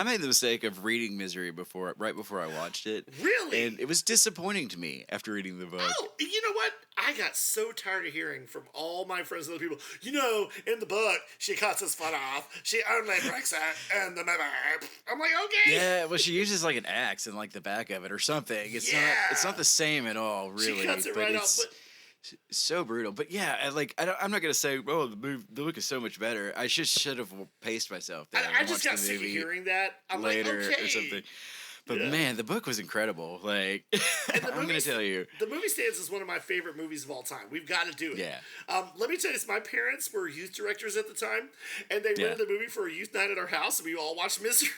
I made the mistake of reading Misery right before I watched it. Really? And it was disappointing to me after reading the book. Oh, you know what? I got so tired of hearing from all my friends and other people, in the book, she cuts his foot off. She only breaks it in the middle. I'm like, okay. Yeah, well, she uses like an axe in like the back of it or something. It's not the same at all, really. She cuts it right off, but so brutal. But yeah, I'm not gonna say, oh, the book is so much better. I should have paced myself. I just got sick of hearing that. I'm later like, okay. or something. But man, the book was incredible. Like, I'm gonna tell you, The Movie Stands is one of my favorite movies of all time. We've got to do it. Yeah. Let me tell you this: my parents were youth directors at the time, and they rented the movie for a youth night at our house, and we all watched Misery.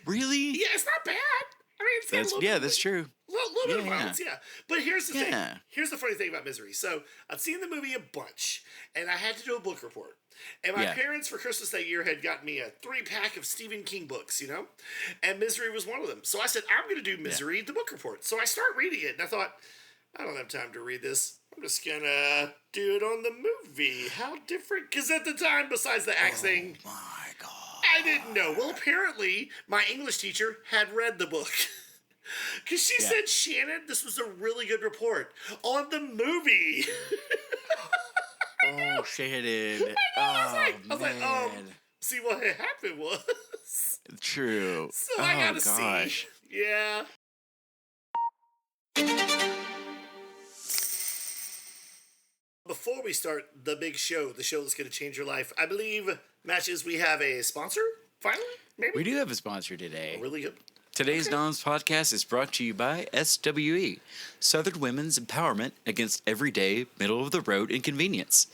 Really? Yeah, it's not bad. I mean, it's got a little bit that's true. A little bit of violence, yeah. But here's the thing. Yeah. Here's the funny thing about Misery. So I'd seen the movie a bunch, and I had to do a book report. And my parents, for Christmas that year, had gotten me a 3-pack of Stephen King books, And Misery was one of them. So I said, I'm going to do Misery, the book report. So I start reading it, and I thought, I don't have time to read this. I'm just going to do it on the movie. How different? Because at the time, besides the axe thing, my God, I didn't know. Well, apparently, my English teacher had read the book. Because she said, Shannon, this was a really good report on the movie. Oh, Shannon. I was like, see what had happened was. True. So I gotta see. Yeah. Before we start the big show, the show that's going to change your life, I believe, Matches, we have a sponsor, finally? Maybe? We do have a sponsor today. Oh, really good. Today's NOMS podcast is brought to you by SWE, Southern Women's Empowerment Against Everyday Middle-of-the-Road Inconvenience.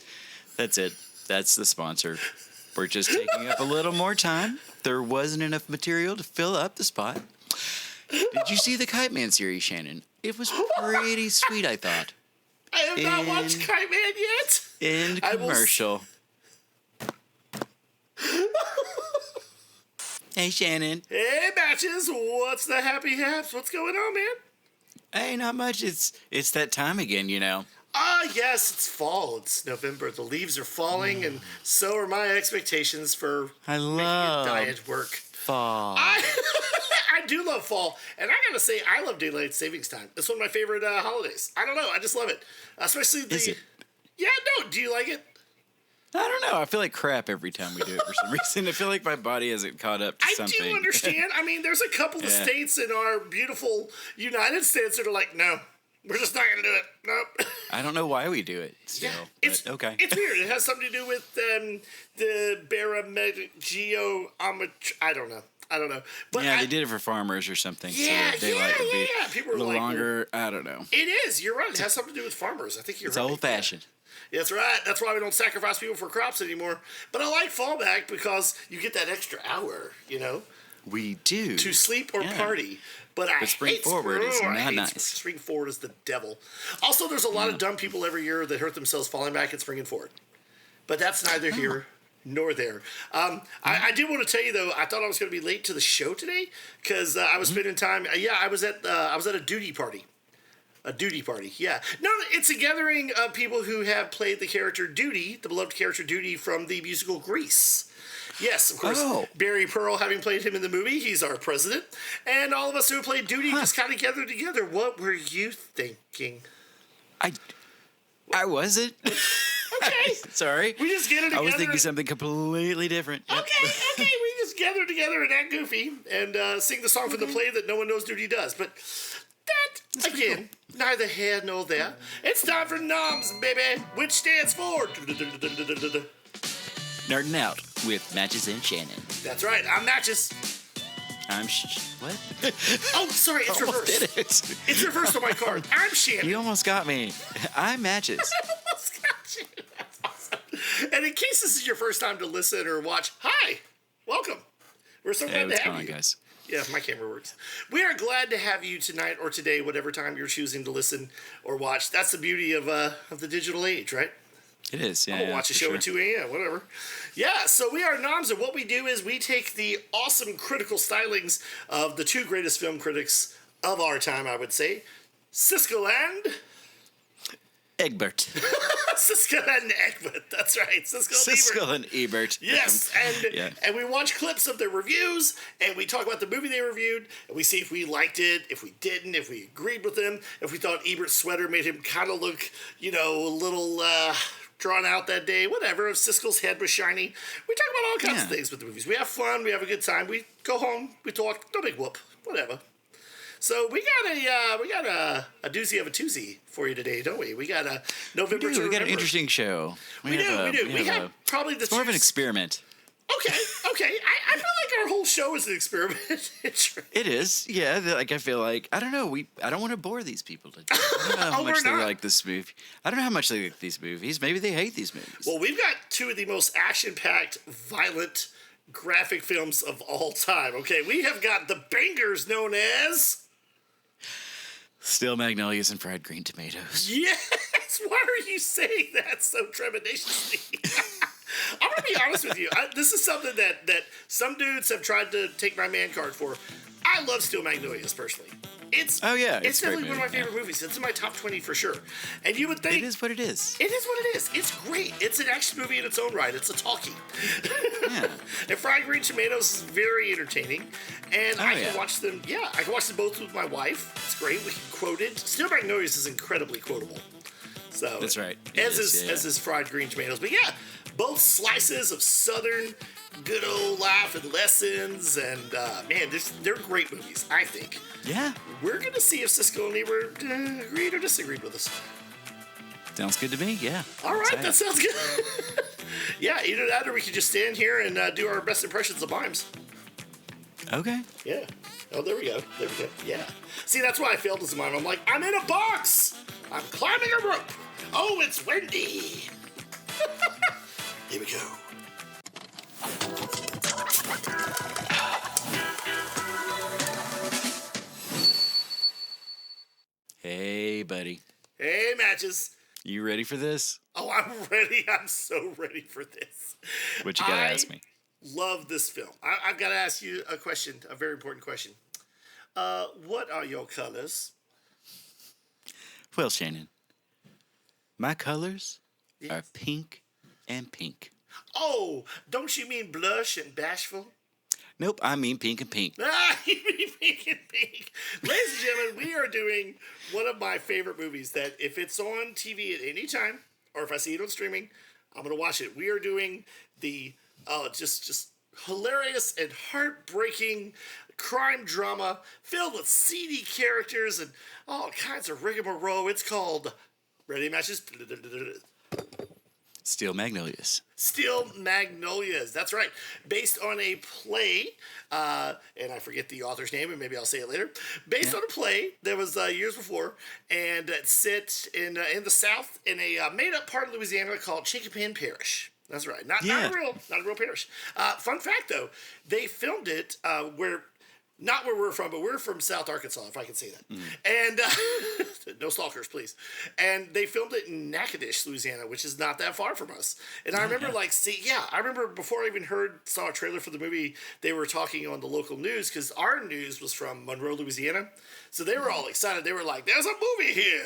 That's it. That's the sponsor. We're just taking up a little more time. There wasn't enough material to fill up the spot. Did you see the Kite Man series, Shannon? It was pretty sweet, I thought. I have not watched Kite Man yet. In commercial. Hey, Shannon. Hey, Matches. What's the happy haps? What's going on, man? Hey, not much. It's that time again, Yes, it's fall. It's November. The leaves are falling, and so are my expectations for making diet work. Fall. I do love fall, and I gotta say, I love daylight savings time. It's one of my favorite holidays. I don't know. I just love it. Especially the... Is it? Yeah, no. Do you like it? I don't know. I feel like crap every time we do it for some reason. I feel like my body hasn't caught up to something. I do understand. I mean, there's a couple of states in our beautiful United States that are like, no, we're just not going to do it. Nope. I don't know why we do it still. Yeah, okay. It's weird. It has something to do with the I don't know. But yeah, they did it for farmers or something. Yeah, so daylight would be People a are little like, longer. I don't know. It is. You're right. It has something to do with farmers. I think you're right. It's old-fashioned. Yeah, that's right. That's why we don't sacrifice people for crops anymore. But I like fallback because you get that extra hour, We do. To sleep or party. But I spring forward is not nice. Spring forward is the devil. Also, there's a lot of dumb people every year that hurt themselves falling back and springing forward. But that's neither here nor there. I did want to tell you, though, I thought I was going to be late to the show today because I was spending time. I was at a duty party. A duty party, yeah. No, it's a gathering of people who have played the character Duty, the beloved character Duty from the musical Grease. Yes, of course. Barry Pearl, having played him in the movie, he's our president. And all of us who played Duty just kind of gathered together. What were you thinking? I wasn't. Okay. Sorry. We just gathered together. I was thinking something completely different. Okay. We just gathered together and act goofy and sing the song from the play that no one knows Duty does. But that, again, neither here nor there. It's time for NOMS, baby, which stands for... Nerding Out with Matches and Shannon. That's right. I'm Matches. I'm what? Oh, sorry. It's reversed. Did it? It's reversed on my card. I'm Shannon. You almost got me. I'm Matches. I almost got you. That's awesome. And in case this is your first time to listen or watch, hi. Welcome. We're so glad to have you. Guys? Yeah, my camera works. We are glad to have you tonight or today, whatever time you're choosing to listen or watch. That's the beauty of the digital age, right? It is, yeah. I'm going to watch a show at 2 a.m., whatever. Yeah, so we are NOMS, and what we do is we take the awesome critical stylings of the two greatest film critics of our time, I would say, Siskel and... Egbert. Siskel and Ebert. That's right. Siskel and Ebert. Yes, and we watch clips of their reviews, and we talk about the movie they reviewed, and we see if we liked it, if we didn't, if we agreed with them, if we thought Ebert's sweater made him kind of look, a little drawn out that day, whatever. If Siskel's head was shiny, we talk about all kinds of things with the movies. We have fun, we have a good time, we go home, we talk, no big whoop, whatever. So we got a doozy of a toozy for you today, don't we? We got a November. We got an interesting show. We do. We have probably the. It's more of an experiment. Okay. I feel like our whole show is an experiment. It is, yeah. I feel like I don't know. I don't want to bore these people. I don't know how much they like this movie. I don't know how much they like these movies. Maybe they hate these movies. Well, we've got two of the most action-packed, violent, graphic films of all time. Okay, we have got the bangers known as. Still Magnolias and fried green tomatoes. Yes! Why are you saying that so trepidatiously? I'm going to be honest with you. This is something that some dudes have tried to take my man card for. I love Still Magnolias, personally. It's definitely one of my favorite movies. It's in my top 20 for sure. And you would think... It is what it is. It is what it is. It's great. It's an action movie in its own right. It's a talkie. Yeah. And Fried Green Tomatoes is very entertaining. And I can watch them... Yeah, I can watch them both with my wife. It's great. We can quote it. Still Magnolias is incredibly quotable. So that's right. As is Fried Green Tomatoes. But yeah, both slices of Southern... good old life and lessons, and man, they're great movies, I think. Yeah. We're going to see if Siskel and Ebert agreed or disagreed with us. Sounds good to me, yeah. All right, that sounds good. Yeah, either that or we could just stand here and do our best impressions of mimes. Okay. Yeah. Oh, there we go. Yeah. See, that's why I failed as a mime. I'm like, I'm in a box. I'm climbing a rope. Oh, it's windy. Here we go. Hey, buddy. Hey, Matches. You ready for this? Oh, I'm ready. I'm so ready for this. What you gotta ask me? Love this film. I've got to ask you a question, a very important question. What are your colors? Well, Shannon, my colors are pink and pink. Oh, don't you mean blush and bashful? Nope, I mean pink and pink. Ah, you mean pink and pink. Ladies and gentlemen, we are doing one of my favorite movies that if it's on TV at any time, or if I see it on streaming, I'm going to watch it. We are doing the just hilarious and heartbreaking crime drama filled with seedy characters and all kinds of rigmarole. It's called, ready, Matches? Still Magnolias. Still Magnolias. That's right. Based on a play, and I forget the author's name, and maybe I'll say it later. Based on a play that was years before, and it set in the South in a made-up part of Louisiana called Chinquapin Parish. That's right. Not a real parish. Fun fact, though, they filmed it not where we're from, but we're from South Arkansas, if I can say that. And no stalkers, please. And they filmed it in Natchitoches, Louisiana, which is not that far from us. And I remember, I remember before I even saw a trailer for the movie, they were talking on the local news, because our news was from Monroe, Louisiana. So they were all excited. They were like, there's a movie here,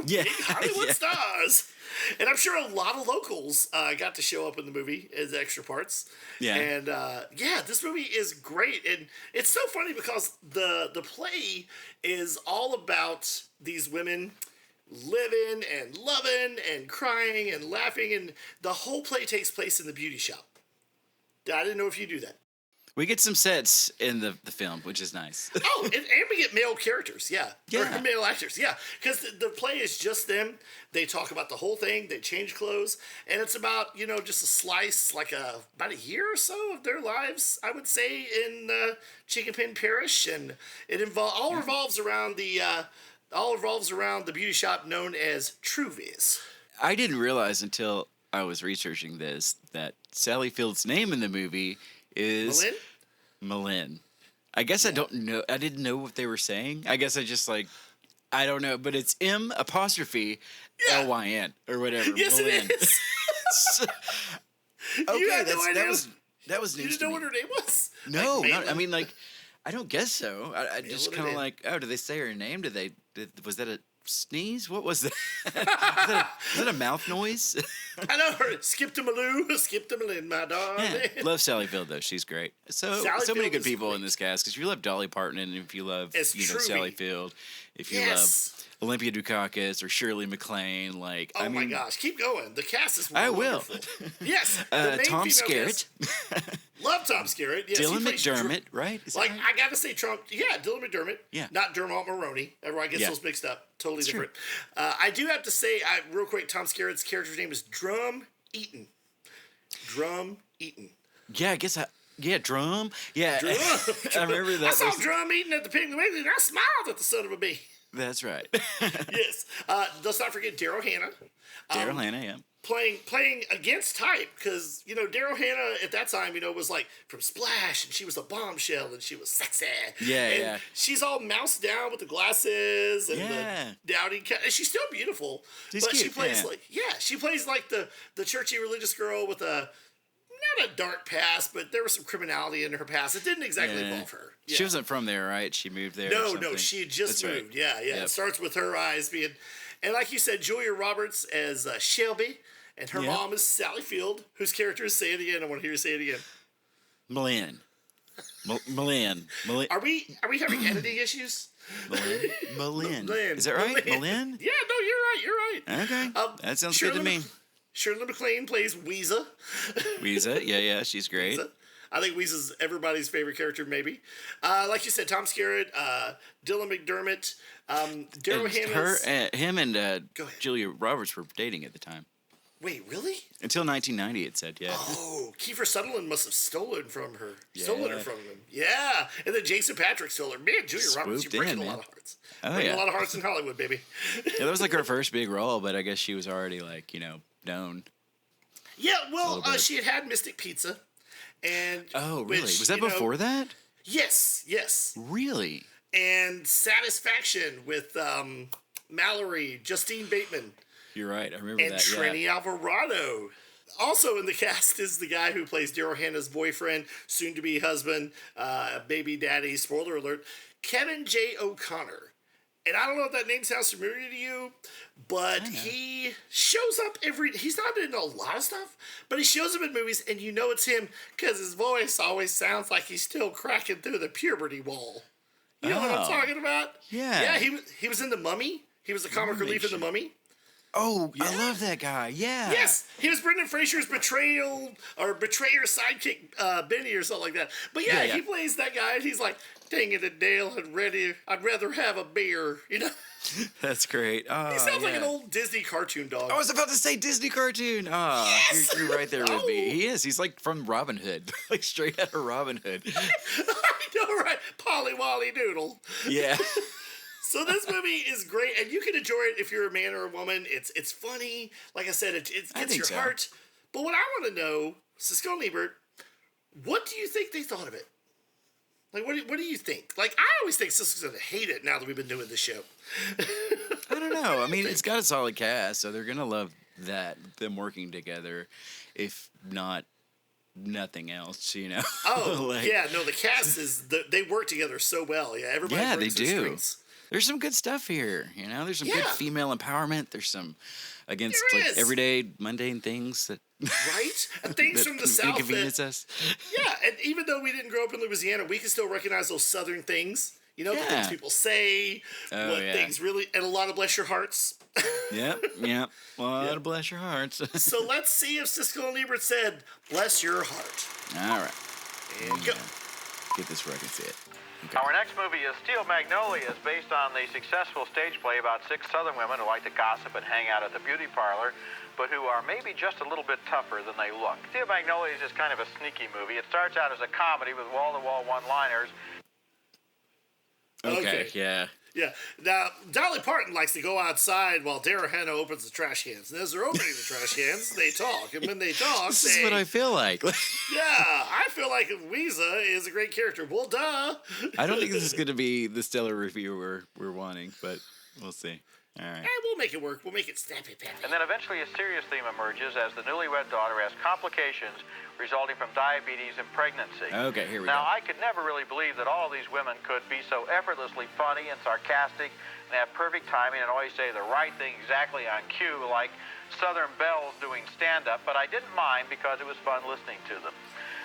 Big Hollywood stars. And I'm sure a lot of locals got to show up in the movie as extra parts. Yeah. And this movie is great. And it's so funny because the play is all about these women living and loving and crying and laughing. And the whole play takes place in the beauty shop. I didn't know if you do that. We get some sets in the film, which is nice. Oh, and we get male characters, or male actors, because the play is just them. They talk about the whole thing. They change clothes, and it's about just a slice, about a year or so of their lives, I would say, in Chinquapin Parish, and it all revolves around the beauty shop known as Truvies. I didn't realize until I was researching this that Sally Field's name in the movie is Malin. I guess I don't know. I didn't know what they were saying. I guess I just I don't know, but it's M''Lyn or whatever. Yes, Malin. it is. Okay, that was news. You didn't know what her name was? No, I don't guess so. I just kind of do they say her name? Was that a sneeze? What was that? Is that a mouth noise? I know her. Skip-to-maloo, skip-to-maloo, my darling. Yeah. Love Sally Field though. She's great. So many Field good is people great. in this cast. Because if you love Dolly Parton, and if you love Truby. Sally Field, if you Yes. love Olympia Dukakis or Shirley MacLaine, like Oh I mean, my gosh, keep going. The cast is I wonderful. will. Yes, the main Tom female Skerritt, cast. Love Tom Skerritt. Yes, Dylan he plays McDermott, right? Is that Like right? I gotta say, Trump. Yeah, Dylan McDermott. Yeah. Not Dermot Mulroney. Everyone gets Yeah. those mixed up. Totally It's different. I do have to say, real quick, Tom Skerritt's character's name is Drum Eaton. Drum Eaton. Yeah, I guess. Drum. Yeah, Drum. I remember that. I saw Drum Eaton at the Piggly Wiggly, and I smiled at the son of a bee. That's right. Yes. Let's not forget Daryl Hannah. Daryl Hannah, yeah. Playing against type, because Daryl Hannah at that time was like from Splash, and she was a bombshell, and she was sexy. Yeah, and yeah. She's all moused down with the glasses and Yeah. the dowdy cut. And she's still beautiful, She's but she cute, plays yeah. she plays like the churchy religious girl with not a dark past, but there was some criminality in her past. It didn't exactly involve her. Yeah. She wasn't from there, right? She moved there. or No, something? she had just That's right. moved. Yeah. Yep. It starts with her eyes being, and like you said, Julia Roberts as Shelby, and her Yep. mom is Sally Field, whose character is, say it again. I want to hear you say it again. Malin. Malin. Are we having editing issues? Malin. Malin. Is that right? Malin. Malin? Yeah, no, you're right. Okay. That sounds good to me. Shirley MacLaine plays Weeza. Weeza, yeah, she's great. I think Weeza's everybody's favorite character, maybe. Like you said, Tom Skerritt, Dylan McDermott, Daryl Hannah. Him and ahead. Julia Roberts were dating at the time. Wait, really? Until 1990, it said, yeah. Oh, Kiefer Sutherland must have stolen from her. Yeah. Stolen her from him. Yeah. And then Jason Patrick stole her. Man, Julia Roberts, Swooped you're breaking in, a lot man. of hearts. Oh, breaking yeah. a lot of hearts in Hollywood, baby. Yeah, that was like her first big role, but I guess she was already known. Yeah, well, bit. she had Mystic Pizza. And Oh, really? which, Was that before that? Yes. Really? And Satisfaction with Mallory, Justine Bateman, You're right. I remember and that. Trini Yeah. Alvarado. Also in the cast is the guy who plays Daryl Hannah's boyfriend, soon-to-be husband, baby daddy, spoiler alert, Kevin J. O'Connor. And I don't know if that name sounds familiar to you, but he shows up he's not in a lot of stuff, but he shows up in movies and you know it's him because his voice always sounds like he's still cracking through the puberty wall. You know what I'm talking about? Yeah. Yeah, he was in The Mummy. He was the comic relief in The Mummy. Oh, I love that guy. Yeah. Yes, he was Brendan Fraser's betrayer sidekick, Benny or something like that. But yeah, he plays that guy, and he's like, "Dang it, Dale, I'd rather have a beer." That's great. Oh, He sounds like an old Disney cartoon dog. I was about to say Disney cartoon. Oh, Yes! you're right there with me. He is. He's like from Robin Hood, like straight out of Robin Hood. I know, right? Polly Wally Doodle. Yeah. So this movie is great, and you can enjoy it if you're a man or a woman. It's funny. Like I said, it gets your heart. But what I want to know, Siskel and Ebert, what do you think they thought of it? Like, what do you think? Like, I always think Siskel's going to hate it now that we've been doing this show. I don't know. I mean, it's got a solid cast, so they're gonna love them working together, if not nothing else. Oh, Like- yeah. No, the cast they work together so well. Yeah, everybody. Yeah, they brings their do. strengths. There's some good stuff here. There's some good Yeah. female empowerment. There's some against There like is. everyday mundane things that Right? And things that from the South inconvenience that, us. yeah, and even though we didn't grow up in Louisiana, we can still recognize those Southern things. The things Yeah. people say, Oh, what yeah. things really, and a lot of bless your hearts. Yep. Well, bless your hearts. So let's see if Siskel and Ebert said, "Bless your heart." All right. And go. Get this where I can see it. Okay. Our next movie is Steel Magnolias, based on the successful stage play about 6 Southern women who like to gossip and hang out at the beauty parlor, but who are maybe just a little bit tougher than they look. Steel Magnolias is kind of a sneaky movie. It starts out as a comedy with wall-to-wall one-liners. Okay. Yeah. Yeah. Now, Dolly Parton likes to go outside while Daryl Hannah opens the trash cans. And as they're opening the trash cans, they talk. And when they talk, This is what I feel like. yeah, I feel like Weeza is a great character. Well, duh. I don't think this is going to be the stellar review we're wanting, but we'll see. All right. We'll make it work. We'll make it snappy-pappy. And then eventually a serious theme emerges as the newlywed daughter has complications resulting from diabetes and pregnancy. Okay, here we Now, go. I could never really believe that all these women could be so effortlessly funny and sarcastic and have perfect timing and always say the right thing exactly on cue, like Southern Belles doing stand-up, but I didn't mind because it was fun listening to them.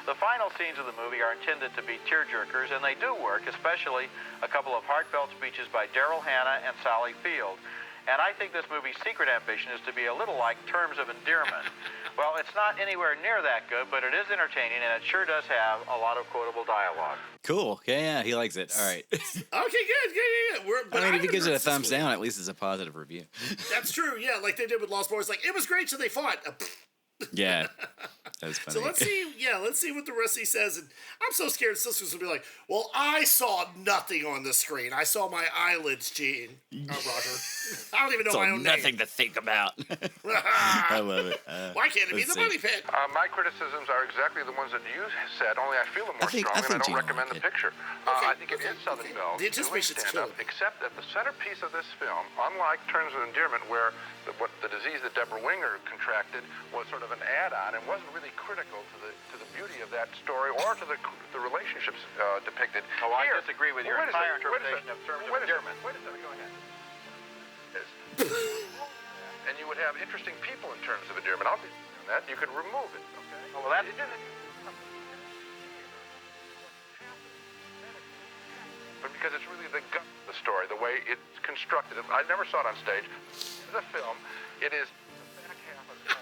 The final scenes of the movie are intended to be tearjerkers, and they do work, especially a couple of heartfelt speeches by Daryl Hannah and Sally Field. And I think this movie's secret ambition is to be a little like Terms of Endearment. Well, it's not anywhere near that good, but it is entertaining, and it sure does have a lot of quotable dialogue. Cool. Yeah, he likes it. All right. Okay, good. I mean, if he gives it a thumbs down, at least it's a positive review. That's true, yeah, like they did with Lost Boys. Like, it was great till they fought. Yeah, that was funny. So let's see what the rest of he says. And I'm so scared Siskel's will be like, well, I saw nothing on the screen. I saw my eyelids, Gene. Roger. I don't even know so my own nothing name. to think about. I love it. Why can't it be the money pit? My criticisms are exactly the ones that you said, only I feel them more I think strongly, and I don't Gene recommend liked the it. picture. I think it is Southern Belle The doing anticipation's stand-up, killing. except that the centerpiece of this film, unlike Terms of Endearment, where the disease that Deborah Winger contracted was sort of an add-on and wasn't really critical to the beauty of that story or to the relationships depicted. Oh, I Here, disagree with your wait a entire second, wait a interpretation second, of Terms of wait a second, Endearment. Wait a second, go ahead. And you would have interesting people in Terms of Endearment. I'll be on that. You could remove it, okay? Oh, well, that's... But because it's really the gut of the story, the way it's constructed. I never saw it on stage. The film, it is the back half of the film.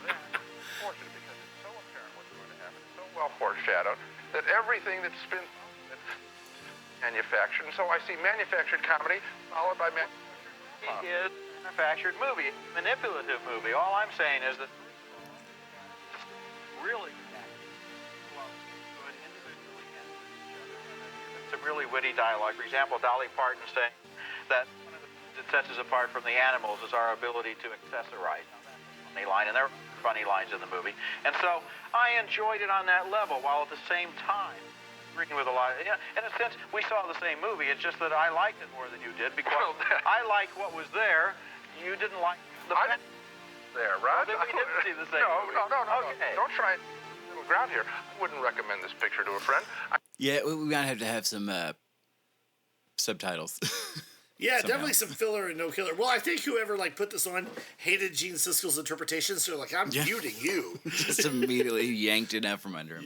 That's unfortunate because it's so apparent what's going to happen. It's so well foreshadowed that everything that's been manufactured. And so I see manufactured comedy followed by It is a manufactured movie, manipulative movie. All I'm saying is that really good individually and with each other. Some really witty dialogue. For example, Dolly Parton saying that one of the things that sets us apart from the animals is our ability to accessorize. Now, that's a funny line, and there are funny lines in the movie. And so I enjoyed it on that level, while at the same time agreeing with a lot. In a sense, we saw the same movie. It's just that I liked it more than you did because I liked what was there. You didn't like the there, right? Well, then we didn't see the same movie. No. Okay. Don't try middle ground here. I wouldn't recommend this picture to a friend. Yeah, we might have to have some subtitles. Yeah, somehow. definitely some filler and no killer. Well, I think whoever put this on hated Gene Siskel's interpretation, so I'm muting you. Just immediately yanked it out from under him.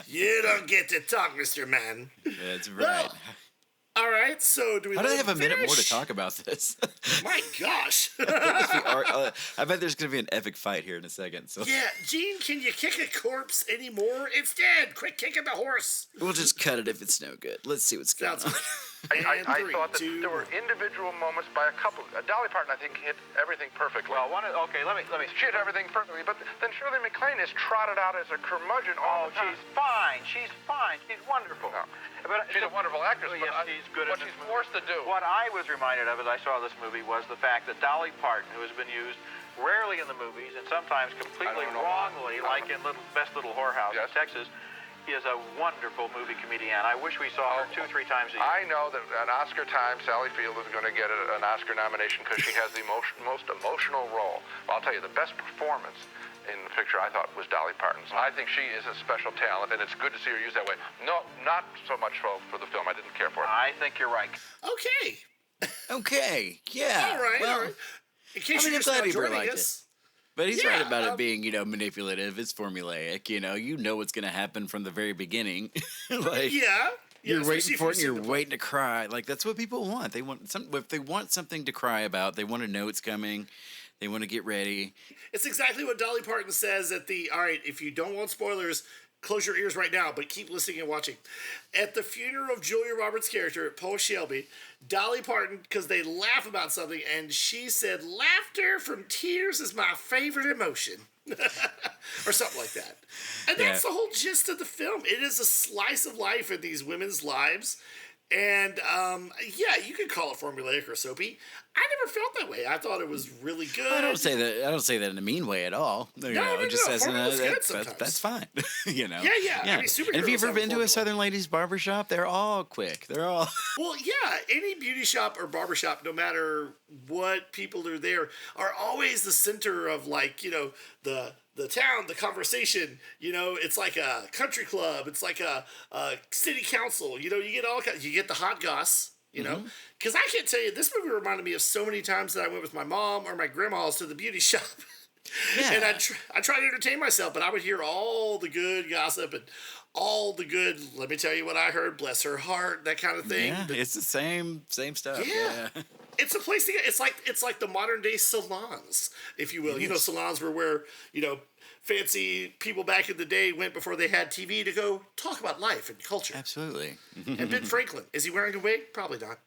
You don't get to talk, Mr. Man. That's right. Well, all right, so do we How do I let have a him minute more to finish? talk about this? My gosh. I bet there's going to be an epic fight here in a second. So Yeah, Gene, can you kick a corpse anymore? It's dead. Quit kicking the horse. we'll just cut it if it's no good. Let's see what's going Sounds on. I And thought that three, two, there were individual moments by a couple. Dolly Parton, I think, hit everything perfectly. Well, okay, let me. She hit everything perfectly, but then Shirley MacLaine is trotted out as a curmudgeon all the time. She's fine. She's fine. She's wonderful. No. But She's a wonderful actress, Yes, but she's good what at this she's movie. forced to do. What I was reminded of as I saw this movie was the fact that Dolly Parton, who has been used rarely in the movies and sometimes completely I don't know wrongly, why. like in Best Little Whorehouse Yes. in Texas, is a wonderful movie comedian. I wish we saw her 2-3 times a year. I know that at Oscar time, Sally Field is going to get an Oscar nomination because she has the most emotional role. Well, I'll tell you, the best performance in the picture I thought was Dolly Parton's. I think she is a special talent, and it's good to see her used that way. No, not so much for the film. I didn't care for it. I think you're right. Okay. Okay, yeah. All right. Well, all right. In case I mean, you're I'm just glad now Ebert joining liked us. But he's Yeah, right about it being, manipulative. It's formulaic. You know what's going to happen from the very beginning. Like, Yeah. you're especially waiting if for you've it and seen you're the- waiting to cry. Like, that's what people want. If they want something to cry about, they want to know it's coming. They want to get ready. It's exactly what Dolly Parton says at the. All right, if you don't want spoilers, close your ears right now, but keep listening and watching. At the funeral of Julia Roberts' character, Paul Shelby, Dolly Parton, because they laugh about something, and she said, "Laughter from tears is my favorite emotion." Or something like that. And that's Yeah. the whole gist of the film. It is a slice of life in these women's lives. And yeah, you could call it formulaic or soapy. I never felt that way. I thought it was really good. I don't say that in a mean way at all. You know, no, just as formula's good sometimes. that's fine. You know. Yeah. I mean, And superheroes have you ever have been to formula. a Southern ladies barbershop? They're all quick. They're all. Well, yeah, any beauty shop or barber shop, no matter what people are there, are always the center of, like, you know, the town, the conversation. You know, it's like a country club. It's like a city council. You know, you get all kinds. You get the hot goss. You know, because I can't tell you, this movie reminded me of so many times that I went with my mom or my grandma's to the beauty shop. Yeah. And I try to entertain myself, but I would hear all the good gossip and all the good, let me tell you what I heard, bless her heart, that kind of thing. Yeah, it's the same stuff. Yeah. Yeah. It's a place to get. It's like the modern day salons, if you will. You know, salons were where, you know, fancy people back in the day went before they had TV to go talk about life and culture. Absolutely. And Ben Franklin, is he wearing a wig? Probably not.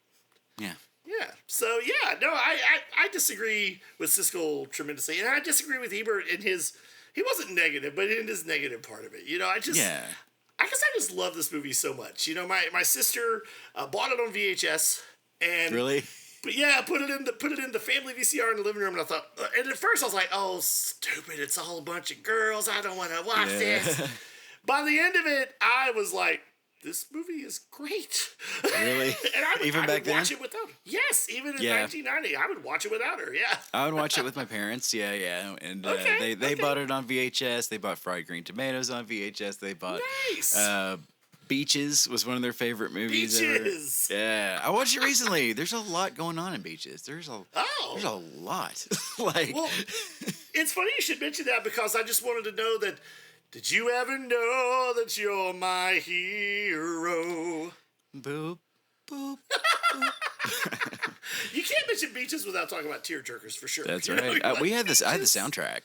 Yeah. Yeah. So yeah, no, I disagree with Siskel tremendously, and I disagree with Ebert in his. He wasn't negative, but in his negative part of it, you know, I guess I just love this movie so much. You know, my sister bought it on VHS, and Really? But yeah, put it in the family VCR in the living room, and I thought, and at first I was like, oh, stupid! It's all a bunch of girls. I don't want to watch this. By the end of it, I was like, this movie is great. Really? And I Even back would then? watch it without her. Yes, even in 1990, I would watch it without her. Yeah. I would watch it with my parents. Yeah. And Okay, they bought it on VHS. They bought Fried Green Tomatoes on VHS. They bought Nice. Beaches was one of their favorite movies Beaches. ever. Yeah, I watched it recently. There's a lot going on in Beaches. There's a lot. Like, Well, it's funny you should mention that, because I just wanted to know that. Did you ever know that you're my hero? boop, boop. You can't mention Beaches without talking about tearjerkers for sure. That's You know, right. like, We had this. I had the Beaches? soundtrack.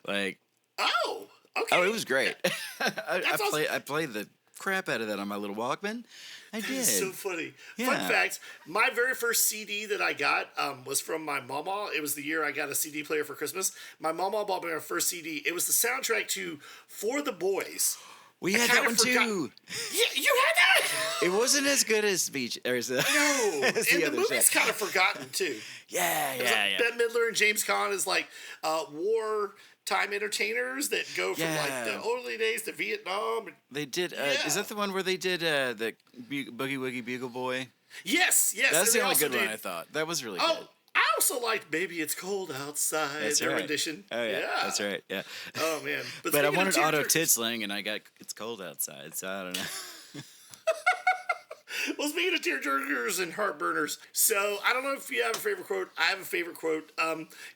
Like, Oh, okay. oh, it was great. awesome. I played the crap out of that on my little Walkman. I did. It's so funny. Yeah. Fun fact, my very first CD that I got was from my mama. It was the year I got a CD player for Christmas. My mama bought me my first CD. It was the soundtrack to For the Boys. We had that one too. Yeah, you had that? It wasn't as good as Beach. No, as No, the and the other movie's stuff. kind of forgotten too. Yeah. Bette Midler and James Caan is like wartime entertainers that go from like the early days to Vietnam. They did. Is that the one where they did the Boogie Woogie Bugle Boy? Yes. That's And the only they also good one did- I thought. That was really Oh, good. I also liked Baby It's Cold Outside, That's their right. rendition. Oh yeah, that's right. Yeah. Oh man. But I speaking of wanted Auto tearjerkers- Titsling, and I got It's Cold Outside, so I don't know. Well, speaking of tearjerkers and heartburners, so I don't know if you have a favorite quote. I have a favorite quote.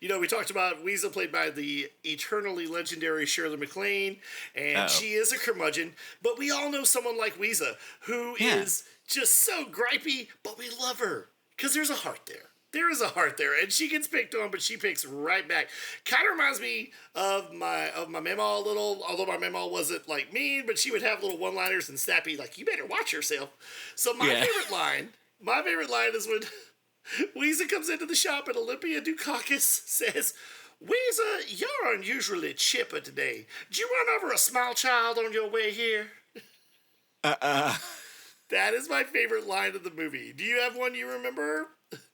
You know, we talked about Weasel, played by the eternally legendary Shirley MacLaine, and she is a curmudgeon. But we all know someone like Weasel who is just so gripey, but we love her because there's a heart there. There is a heart there, and she gets picked on, but she picks right back. Kind of reminds me of my mama a little, although my mama wasn't like mean, but she would have little one-liners and snappy, like, you better watch yourself. So my favorite line is when Weezer comes into the shop and Olympia Dukakis says, Weezer, you're unusually chipper today. Did you run over a small child on your way here? That is my favorite line of the movie. Do you have one you remember?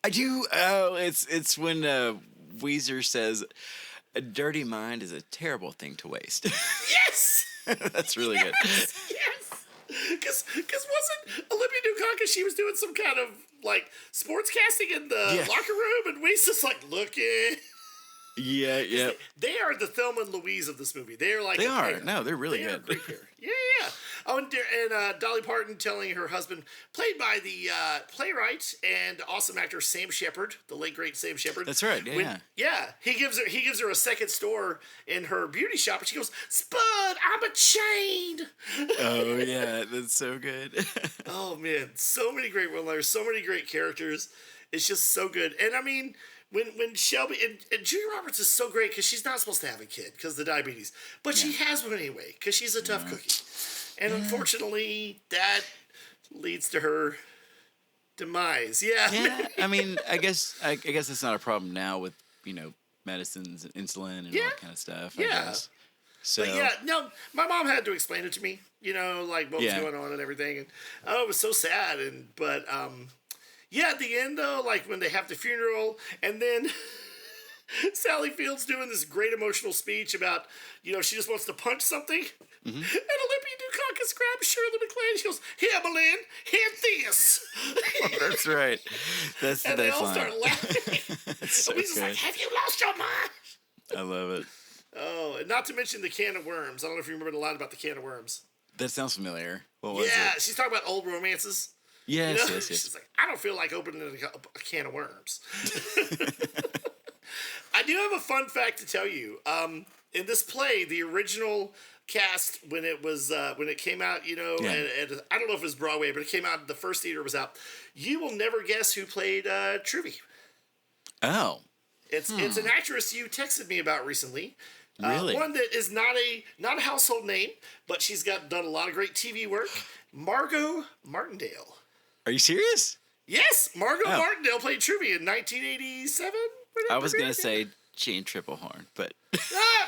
I do. Oh, it's when Weezer says, "A dirty mind is a terrible thing to waste." Yes! That's really good. Yes! Because wasn't Olympia Dukakis, she was doing some kind of, like, sports casting in the locker room, and Wee's just, like, looking. Yeah. They are the Thelma and Louise of this movie. They are like They are. No, they're really They are good. great here. Yeah. Oh, and Dolly Parton telling her husband, played by the playwright and awesome actor Sam Shepard, the late great Sam Shepard. That's right. Yeah. He gives her a second store in her beauty shop, and she goes, "Spud, I'm a chained." Oh yeah, that's so good. Oh man, so many great one-liners, so many great characters. It's just so good. And I mean, when Shelby and Julia Roberts is so great because she's not supposed to have a kid because of the diabetes, but she has one anyway because she's a tough cookie. And unfortunately, that leads to her demise. Yeah, I mean, I guess it's not a problem now with medicines and insulin and all that kind of stuff. I guess. So But yeah, no, my mom had to explain it to me, like what was going on and everything. And it was so sad. But at the end though, like when they have the funeral and then Sally Field's doing this great emotional speech about, she just wants to punch something. Mm-hmm. And Olympia Dukakis grabs Shirley MacLaine. She goes, "Here, Boleyn, hit this." Oh, that's right. That's the and they all line. start laughing. So and we just like, "Have you lost your mind?" I love it. Oh, and not to mention the can of worms. I don't know if you remember a lot about the can of worms. That sounds familiar. What was Yeah, it? she's talking about old romances. Yes, yes. She's like, "I don't feel like opening a can of worms." I do have a fun fact to tell you. In this play, the original cast when it came out, and I don't know if it was Broadway, but it came out. The first theater was out. You will never guess who played Truvy. Oh, it's an actress you texted me about recently. Really? One that is not a household name, but she's done a lot of great TV work. Margot Martindale. Are you serious? Yes, Margot Martindale played Truvy in 1987. I was gonna say Jean Triplehorn, but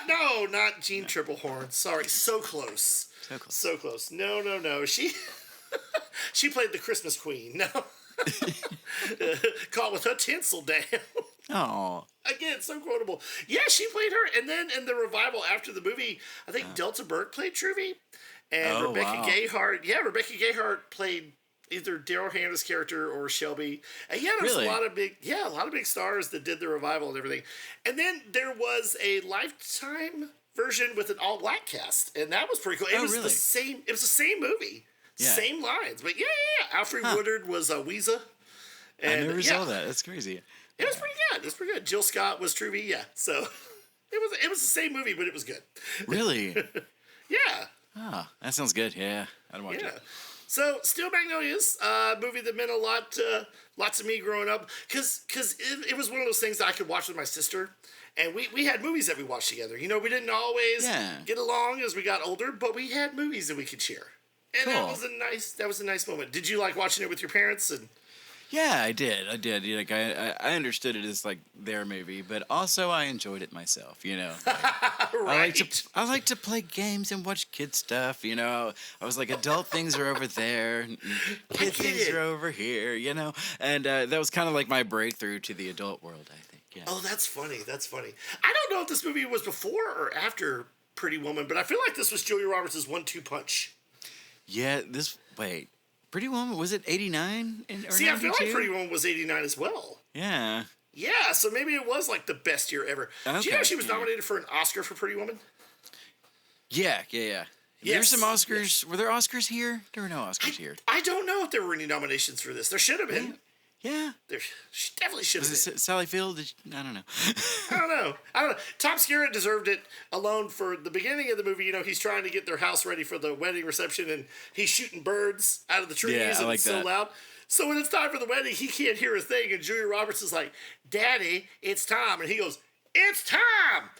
no, not Jean Triplehorn. Sorry, so close. So close. No. She played the Christmas Queen. No, caught with her tinsel down. Oh, Again, so quotable. Yeah, she played her, and then in the revival after the movie, I think Delta Burke played Truvy, and Rebecca Gayheart. Yeah, Rebecca Gayheart played either Daryl Hannah's character or Shelby. And there's a lot of big stars that did the revival and everything. And then there was a Lifetime version with an all black cast, and that was pretty cool. It was the same. It was the same movie, same lines. But Alfred Woodard was Weezer. I never saw that. That's crazy. It was pretty good. Jill Scott was Truvy. Yeah, so it was the same movie, but it was good. Really? Yeah. Ah, that sounds good. Yeah, I'd watch it. So, Steel Magnolias, movie that meant a lot to me growing up, because it was one of those things that I could watch with my sister, and we had movies that we watched together. We didn't always get along as we got older, but we had movies that we could share, and that was a nice moment. Did you like watching it with your parents? And yeah, I did. Like I understood it as like their movie, but also I enjoyed it myself. Right. I like to play games and watch kid stuff. I was like, adult things are over there, and kid things are over here. And that was kind of like my breakthrough to the adult world, I think. Yeah. Oh, that's funny. I don't know if this movie was before or after Pretty Woman, but I feel like this was Julia Roberts' 1-2 punch. Yeah. Wait. Pretty Woman, was it 89? See, 92? I feel like Pretty Woman was 89 as well. Yeah. Yeah, so maybe it was like the best year ever. Okay. Do you know she was nominated for an Oscar for Pretty Woman? Yeah. Yes. There's some Oscars. Were there Oscars here? There were no Oscars here. I don't know if there were any nominations for this. There should have been. Yeah. She definitely should have been. Was it Sally Field? I don't know. I don't know. Tom Skerritt deserved it alone for the beginning of the movie. He's trying to get their house ready for the wedding reception, and he's shooting birds out of the trees, and it's so loud. So when it's time for the wedding, he can't hear a thing, and Julia Roberts is like, "Daddy, it's time," and he goes, "It's time."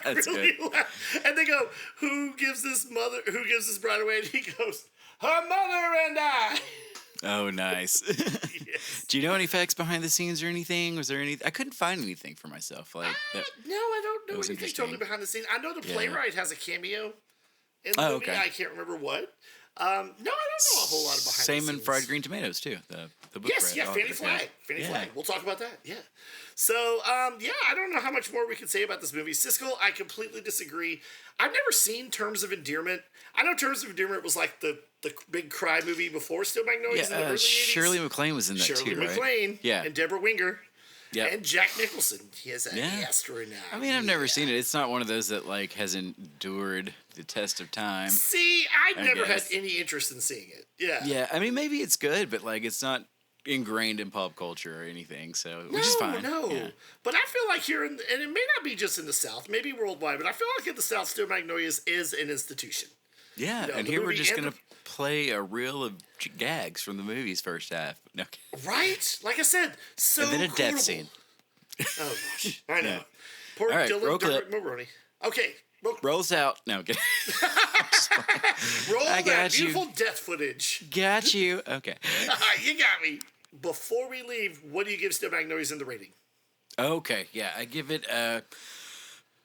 That's really good. loud. And they go, "Who gives this bride away?" And he goes, "Her mother and I." Oh, nice. Yes. Do you know any facts behind the scenes or anything? Was there any? I couldn't find anything for myself. No, I don't know anything totally behind the scenes. I know the playwright has a cameo in the movie. I can't remember what. No, I don't know a whole lot of behind the scenes. Same in Fried Green Tomatoes too. The book. Yes, Fanny Flagg. Fanny Flagg. We'll talk about that. Yeah. So, I don't know how much more we can say about this movie. Siskel, I completely disagree. I've never seen Terms of Endearment. I know Terms of Endearment was like the big cry movie before Steel Magnolias in the early 80s. Shirley MacLaine was in that too, right? Shirley MacLaine. Yeah. And Deborah Winger. Yeah. And Jack Nicholson. He has an astronaut. I mean, I've never seen it. It's not one of those that like has endured the test of time. See, I never had any interest in seeing it. Yeah. Yeah. I mean, maybe it's good, but like it's not ingrained in pop culture or anything, so which is fine. No, but I feel like here, and it may not be just in the South, maybe worldwide, but I feel like in the South, Steel Magnolias is an institution. Yeah, and here we're just gonna play a reel of gags from the movie's first half. No. Right? Like I said, so and then a death scene. Oh gosh, I know. Yeah. Poor right, Dylan Dermot Mulroney. Okay. Rolls out. No, okay. Roll that beautiful death footage. Got you. Okay. You got me. Before we leave, what do you give Steel Magnolias in the rating? Okay, yeah, I give it a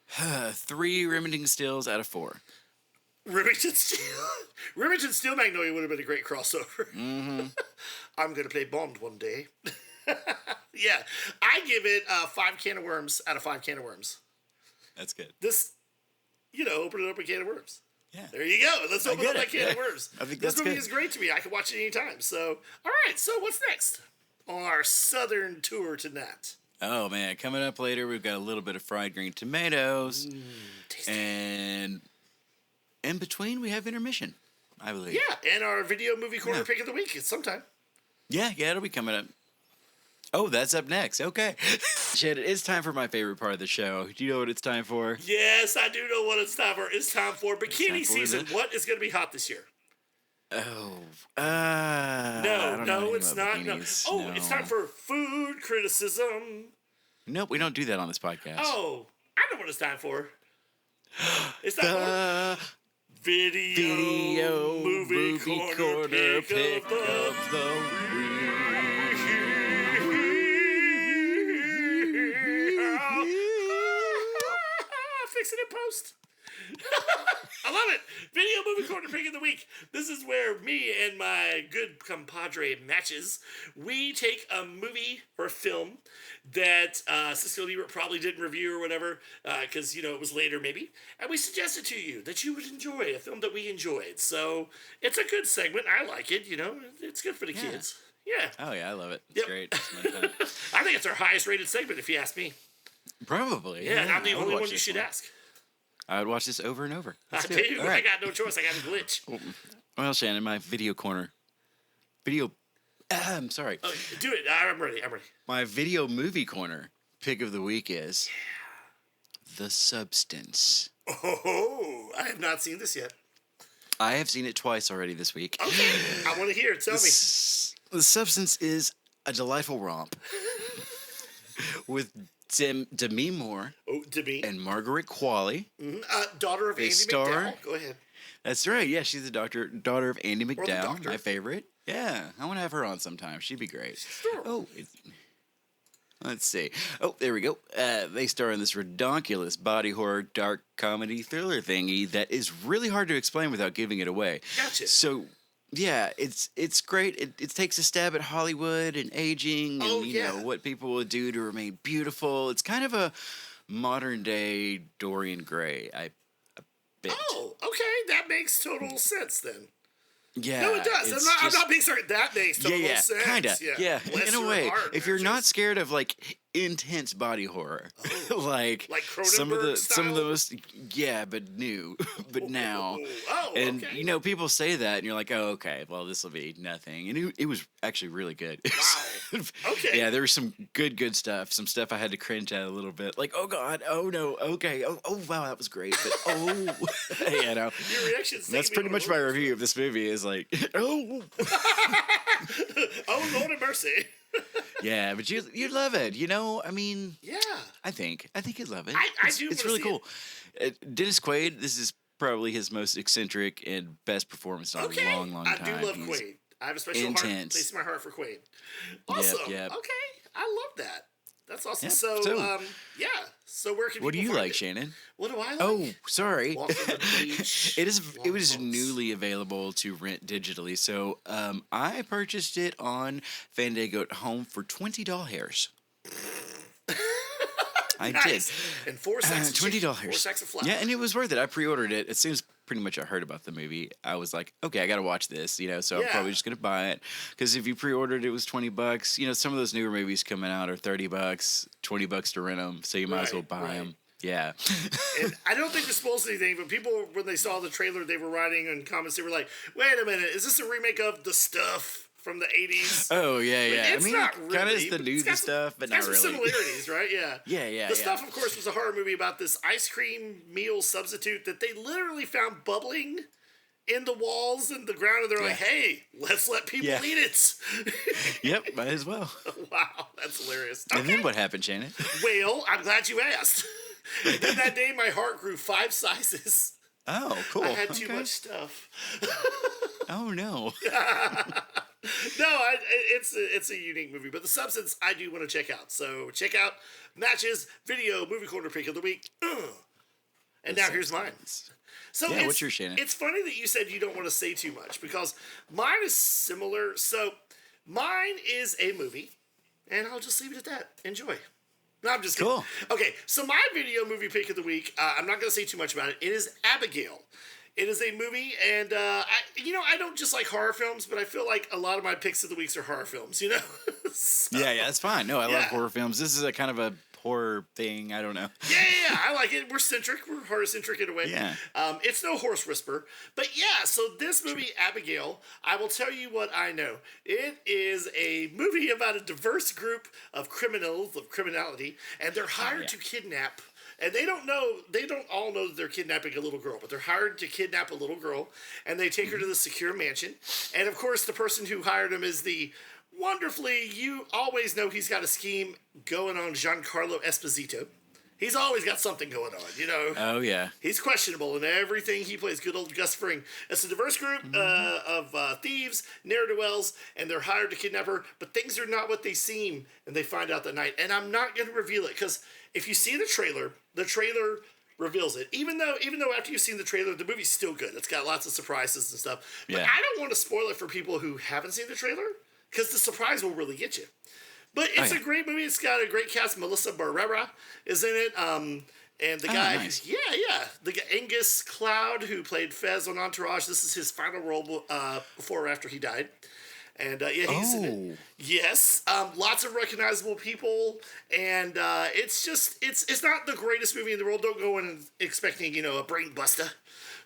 3 Remington Steels out of 4. Remington Steel Magnolia would have been a great crossover. Mm-hmm. I'm going to play Bond one day. Yeah. I give it 5 can of worms out of 5 can of worms. That's good. This, open up a can of worms. Yeah. There you go. Let's open up that can of Yeah. worms. I think this that's movie good. is great to me. I can watch it anytime. So, all right. So what's next on our southern tour tonight? Oh, man. Coming up later, we've got a little bit of fried green tomatoes. Tasty. And in between, we have intermission, I believe. Yeah, and our video movie corner pick of the week. It's sometime. Yeah, it'll be coming up. Oh, that's up next. Okay. Shannon, it's time for my favorite part of the show. Do you know what it's time for? Yes, I do know what it's time for. It's time for bikini for season. it? What is going to be hot this year? Oh. I No, don't know it's about not. No. bikinis. Oh, No. it's time for food criticism. Nope, we don't do that on this podcast. Oh, I know what it's time for. It's time The for video movie corner pick of the week. Fixing it post. I love it. Video movie corner pick of the week. This is where me and my good compadre Matches, we take a movie or a film that Siskel Ebert probably didn't review or whatever, because it was later maybe, and we suggest it to you that you would enjoy a film that we enjoyed. So it's a good segment. I like it. It's good for the kids. Yeah. Oh, yeah, I love it. It's great. It's my time. I think it's our highest rated segment if you ask me. Probably. Yeah, I'm the I would only watch one you this should one. ask. I would watch this over and over. I Let's do it. do. All I right. got no choice. I got a glitch. Well, Shannon, my video corner. I'm sorry. Oh, do it. I'm ready. My video movie corner pick of the week is The Substance. Oh, I have not seen this yet. I have seen it twice already this week. Okay, I want to hear it. Tell me. The Substance is a delightful romp with Demi Moore Oh, Demi. and Margaret Qualley. Daughter of They Andy star- McDowell. Go ahead. That's right. Yeah, she's the daughter of Andy McDowell, doctor. my favorite. Yeah, I want to have her on sometime. She'd be great. Sure. Oh, let's see. Oh, there we go. They star in this redonkulous body horror, dark comedy thriller thingy that is really hard to explain without giving it away. Gotcha. So, yeah, it's great. It takes a stab at Hollywood and aging and you know what people will do to remain beautiful. It's kind of a modern day Dorian Gray. I bet. Oh, okay. That makes total sense then. Yeah, No, it does. I'm not being sorry. That makes total sense. Kinda. Yeah, Bless in a your way. heart, If you're not Matches. scared of like intense body horror, like some of Cronenberg the most, but new, but now. Oh, And okay. people say that, and you're like, oh, okay, well, this will be nothing, and it was actually really good. Wow. Okay. Yeah, there was some good stuff. Some stuff I had to cringe at a little bit, like, oh god, oh no, okay, oh wow, that was great, but Your reaction's That's pretty much my review of this movie. Is like, oh, Oh, Lord have mercy. yeah, but you'd love it. I mean, Yeah. I think you'd love it. I do It's wanna really see cool. Dennis Quaid. This is probably his most eccentric and best performance in Okay. a long I time. do love He's Quaid. I have a special intense. place in my heart for Quaid. Awesome. yep. Okay. I love that. That's awesome. Yep. So, So- yeah. So where can What do people you find like, it? Shannon? What do I like? Oh, sorry. Walk on the beach. It was long walks. newly available to rent digitally, so I purchased it on Fandango at home for $20. I Nice. did. And 4 sacks of chicken, $20. 4 sacks of flour. Yeah, and it was worth it. I pre-ordered it as soon as pretty much I heard about the movie. I was like, okay, I got to watch this, so I'm Yeah. probably just gonna buy it because if you pre-ordered it was $20. Some of those newer movies coming out are $30, $20 to rent them, so you might as well Right, buy right. them. Yeah. And I don't think this spoils anything, but people, when they saw the trailer, they were writing in comments, they were like, wait a minute, is this a remake of The Stuff from the 80s? Oh yeah. It's I mean, not kind of really, is the but new it's got stuff, but not Some really. similarities, right? Yeah. Yeah. The Stuff, of course, was a horror movie about this ice cream meal substitute that they literally found bubbling in the walls and the ground, and they're like, hey, let's let people Yeah. eat it. Yep, might as well. Wow, that's hilarious. And then what happened, Shannon? Well, I'm glad you asked. And then that day, my heart grew 5 sizes. Oh, cool. I had too Okay. much stuff. Oh no. No, it's a unique movie, but The Substance I do want to check out. So check out Matches Video Movie Corner Pick of the Week. And now here's mine. So yeah, what's your Shannon? It's funny that you said you don't want to say too much because mine is similar. So mine is a movie, and I'll just leave it at that. Enjoy. No, I'm just kidding. Cool. Okay, so my video movie pick of the week, I'm not going to say too much about it. It is Abigail. It is a movie, and I don't just like horror films, but I feel like a lot of my picks of the weeks are horror films, you know? So, yeah, that's fine. No, I love horror films. This is a kind of a horror thing. I don't know. Yeah, I like it. We're horror-centric in a way. Yeah. It's no horse whisper. But yeah, so this movie, Abigail, I will tell you what I know. It is a movie about a diverse group of criminals, of criminality, and they're hired to kidnap. And they don't all know that they're kidnapping a little girl, but they're hired to kidnap a little girl, and they take her to the secure mansion. And of course, the person who hired him is the wonderfully, you always know he's got a scheme going on, Giancarlo Esposito. He's always got something going on, you know. Oh, yeah. He's questionable in everything he plays. Good old Gus Fring. It's a diverse group of thieves, ne'er-do-wells, and they're hired to kidnap her, but things are not what they seem, and they find out that night. And I'm not going to reveal it, because if you see the trailer reveals it. Even though after you've seen the trailer, the movie's still good. It's got lots of surprises and stuff. But I don't want to spoil it for people who haven't seen the trailer, because the surprise will really get you. But it's a great movie. It's got a great cast. Melissa Barrera is in it. And the guy, nice. the guy, Angus Cloud, who played Fez on Entourage. This is his final role before or after he died. And he's in it. Yes, lots of recognizable people, and it's not the greatest movie in the world. Don't go in expecting a brain buster.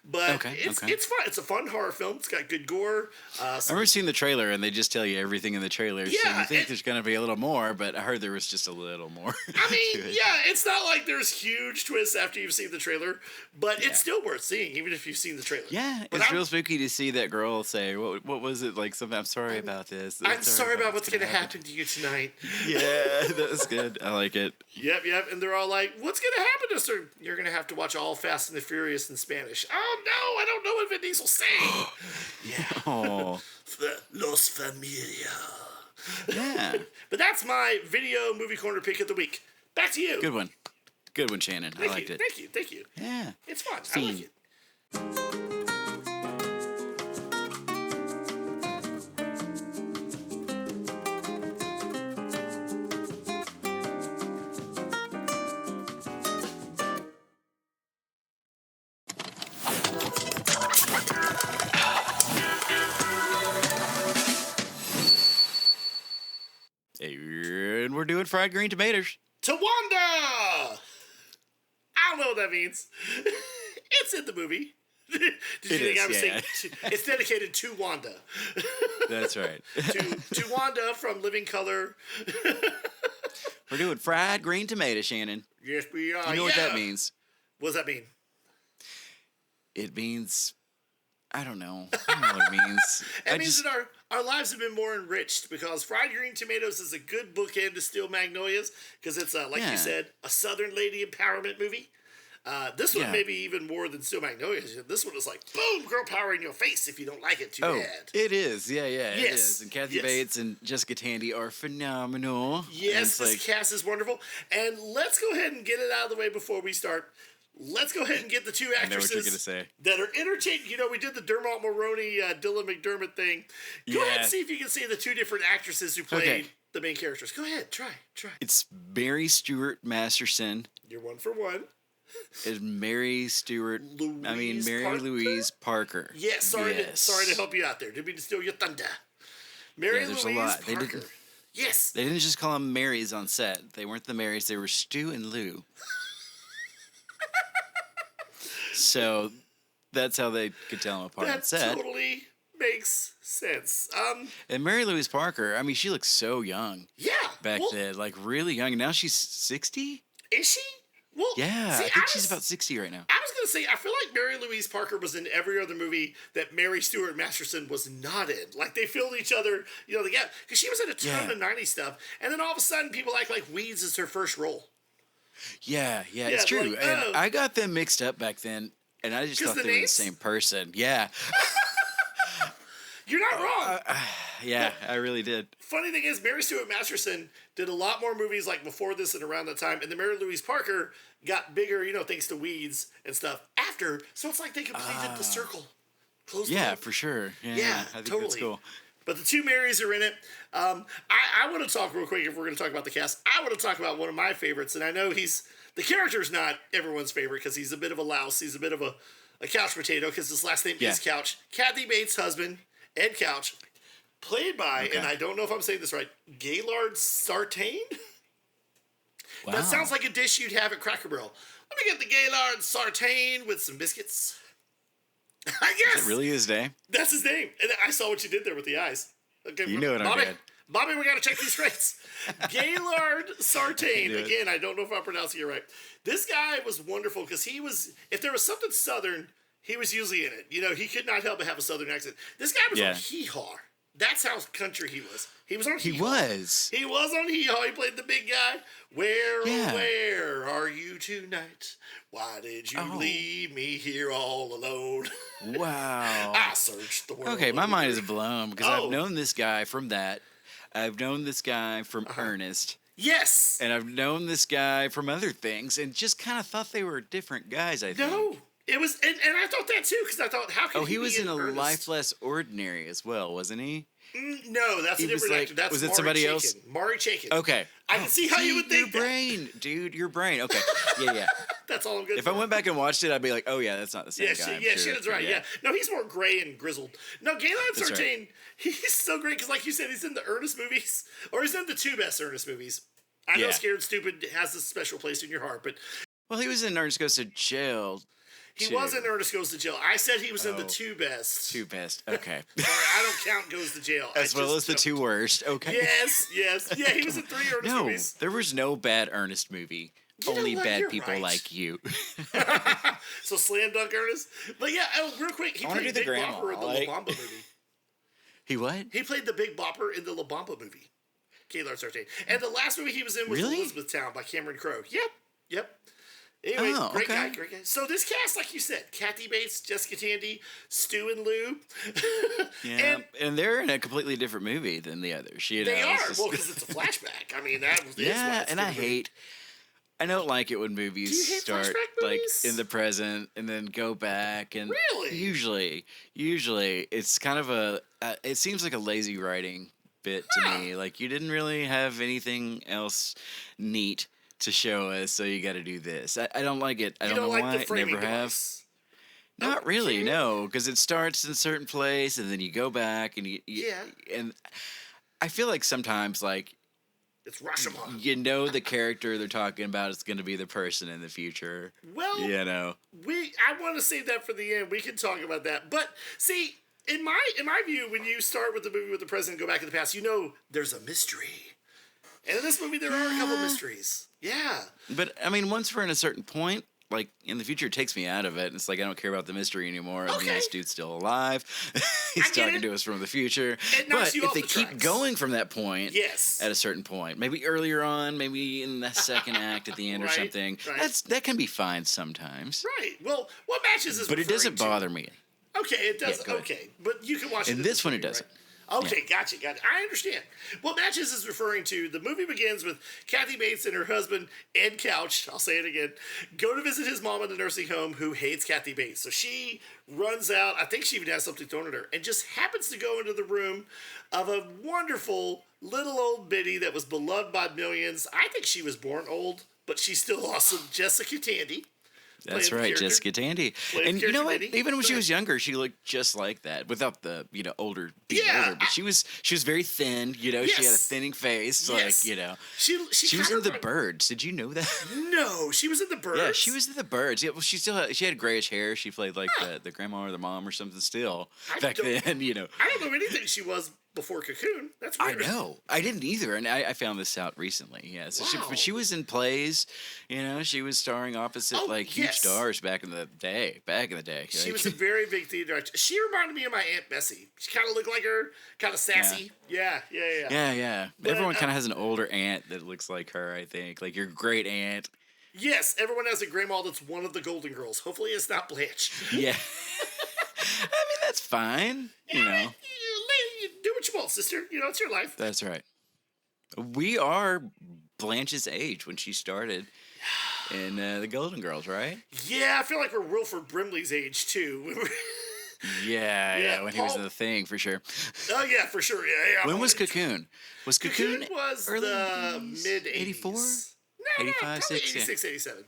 But it's fun. It's a fun horror film. It's got good gore. I've never seen the trailer, and they just tell you everything in the trailer. Yeah, so you think there's going to be a little more, but I heard there was just a little more. I mean, it's not like there's huge twists after you've seen the trailer, but it's still worth seeing, even if you've seen the trailer. Yeah, it's real spooky to see that girl say, what was it, like something, I'm sorry about this. I'm sorry about what's going to happen to you tonight. Yeah, that was good. I like it. Yep, and they're all like, what's going to happen to us? Or, you're going to have to watch all Fast and the Furious in Spanish. Oh, no, I don't know what Vin Diesel saying. Oh. Los Familia. Yeah. But that's my video movie corner pick of the week. Back to you. Good one, Shannon. I liked it. Thank you. Yeah. It's fun. I like it. And we're doing fried green tomatoes. Tawanda! I don't know what that means. It's in the movie. Did you think I was saying it's dedicated to Wanda? That's right. to Wanda from Living Color. We're doing fried green tomatoes, Shannon. Yes, we are. You know what that means? What does that mean? It means, I don't know what it means. It means that our lives have been more enriched because Fried Green Tomatoes is a good bookend to Steel Magnolias because it's, like you said, a Southern lady empowerment movie. This one maybe even more than Steel Magnolias. This one is like, boom, girl power in your face if you don't like it too bad. It is. Yeah, it is. And Kathy Bates and Jessica Tandy are phenomenal. Yes, this cast is wonderful. And let's go ahead and get it out of the way before we start. Let's go ahead and get the two actresses I know what you're gonna say. That are interchanged. You know, we did the Dermot Mulroney, Dylan McDermott thing. Go ahead and see if you can see the two different actresses who played the main characters. Go ahead, try. It's Mary Stuart Masterson. You're one for one. Is Mary Louise Parker. Yes, sorry to help you out there. Didn't mean to steal your thunder. Mary Louise Parker. Yes. They didn't just call them Marys on set. They weren't the Marys. They were Stu and Lou. So that's how they could tell them apart on set. That totally makes sense. And Mary Louise Parker, I mean, she looks so young. Yeah. Back then, like really young. And now she's 60? Is she? Well, yeah, I think she's about 60 right now. I was going to say, I feel like Mary Louise Parker was in every other movie that Mary Stuart Masterson was not in. Like, they filled each other, together. Because she was in a ton of 90s stuff. And then all of a sudden, people act like Weeds is her first role. Yeah, it's true. Like, and I got them mixed up back then, and I just thought they were the same person. Yeah. You're not wrong. Yeah, I really did. Funny thing is, Mary Stuart Masterson did a lot more movies like before this and around that time, and the Mary Louise Parker got bigger, thanks to Weeds and stuff after. So it's like they completed the circle. Closed the loop. For sure. Yeah, I think totally. that's cool. But the two Marys are in it. I want to talk real quick if we're going to talk about the cast. I want to talk about one of my favorites, and I know the character's not everyone's favorite because he's a bit of a louse. He's a bit of a couch potato because his last name is Couch. Kathy Bates' husband, Ed Couch, played by, and I don't know if I'm saying this right, Gaylord Sartain? Wow. That sounds like a dish you'd have at Cracker Barrel. Let me get the Gaylord Sartain with some biscuits. I guess. Is that really his name? That's his name. And I saw what you did there with the eyes. Okay, You know what Bobby, I did. Bobby, we got to check these straights. Gaylord Sartain. Again, I don't know if I'm pronouncing it right. This guy was wonderful because if there was something Southern, he was usually in it. He could not help but have a Southern accent. This guy was on Hee Haw. That's how country he was. He was on Hee Haw. He was. He was on Hee Haw. He played the big guy. Where are you tonight? Why did you leave me here all alone? Wow. I searched the world. Okay, my mind is blown because I've known this guy from that. I've known this guy from Ernest. Yes. And I've known this guy from other things and just kind of thought they were different guys, I think. No. It was, and I thought that too, because I thought, how can he was be in A Ernest? Life Less Ordinary as well, wasn't he? No, that's a different actor. That's was it Maury somebody Chaykin. else? Maury Chaykin. Okay. I can see how you would think your brain, dude, your brain. Okay. Yeah. That's all I'm good If I went back and watched it, I'd be like, oh, yeah, that's not the same guy. Shannon's right. Yeah. No, he's more gray and grizzled. No, Gaylord That's Sartain, right. he's so great because, like you said, he's in the Ernest movies, or he's in the two best Ernest movies. I know Scared Stupid has a special place in your heart, but... Well, he was in Ernest Goes to Jail. He was in Ernest Goes to Jail. I said he was in the two best. Two best. Okay. Sorry, I don't count Goes to Jail. As well as the two worst. Okay. Yes. Yeah, he was in 3 Ernest movies. There was no bad Ernest movie. Only bad people right. like you. So slam dunk Ernest. But yeah, real quick, he played Big Bopper in the La Bamba movie. He what? He played the Big Bopper in the La Bamba movie. Gaylord Sartain. And the last movie he was in was Elizabethtown by Cameron Crowe. Yep. Anyway, great guy. So this cast, like you said, Kathy Bates, Jessica Tandy, Stu and Lou. and they're in a completely different movie than the others. They are. Well, because it's a flashback. I mean, that was and I don't like it when movies start like in the present and then go back and usually it's kind of it seems like a lazy writing bit to me. Like you didn't really have anything else neat to show us, so you got to do this. I don't like it. I don't know why. Never have. Not really, no, because it starts in a certain place and then you go back and and I feel like sometimes like it's Rashomon. The character they're talking about is going to be the person in the future. Well, I want to save that for the end. We can talk about that. But see, in my view, when you start with the movie with the present and go back in the past, there's a mystery. And in this movie, there are a couple mysteries. Yeah. But, I mean, once we're in a certain point, like, in the future, it takes me out of it. It's like, I don't care about the mystery anymore. I mean, this dude's still alive. He's talking to us from the future. But if they keep going from that point, at a certain point, maybe earlier on, maybe in the second act at the end or something, that can be fine sometimes. Right. Well, what matches is But it doesn't bother me. Okay, it does. Okay. But you can watch it. In this one, it doesn't. Right? Okay, gotcha. I understand. What Matches is referring to, the movie begins with Kathy Bates and her husband, Ed Couch, I'll say it again, go to visit his mom in the nursing home who hates Kathy Bates. So she runs out, I think she even has something thrown at her, and just happens to go into the room of a wonderful little old biddy that was beloved by millions. I think she was born old, but she's still awesome. Jessica Tandy. That's right, Jessica Tandy. And you know what? Even when she was younger, she looked just like that, without the older being older. But she was very thin. She had a thinning face. Like she was in The Birds. Did you know that? No, she was in The Birds. Yeah, she was in The Birds. Yeah, well, she had grayish hair. She played like the grandma or the mom or something. Still back then, I don't know anything she was before Cocoon. That's weird. I know. I didn't either, and I found this out recently. Yeah, so she was in plays. She was starring opposite huge stars back in the day. She was a very big theater actress. She reminded me of my Aunt Bessie. She kind of looked like her, kind of sassy. Yeah. But, everyone kind of has an older aunt that looks like her. I think, like your great aunt. Yes, everyone has a grandma that's one of the Golden Girls. Hopefully, it's not Blanche. Yeah. I mean, that's fine. You do what you want, sister. You know, it's your life. That's right. We are Blanche's age when she started in the Golden Girls, right? Yeah, I feel like we're Wilford Brimley's age, too. Yeah, when he was in the Thing, for sure. Oh, yeah, for sure. Yeah. When was Cocoon? Was Cocoon was early the 80s? mid-80s. 84? No, 85, probably 6, 86, 87.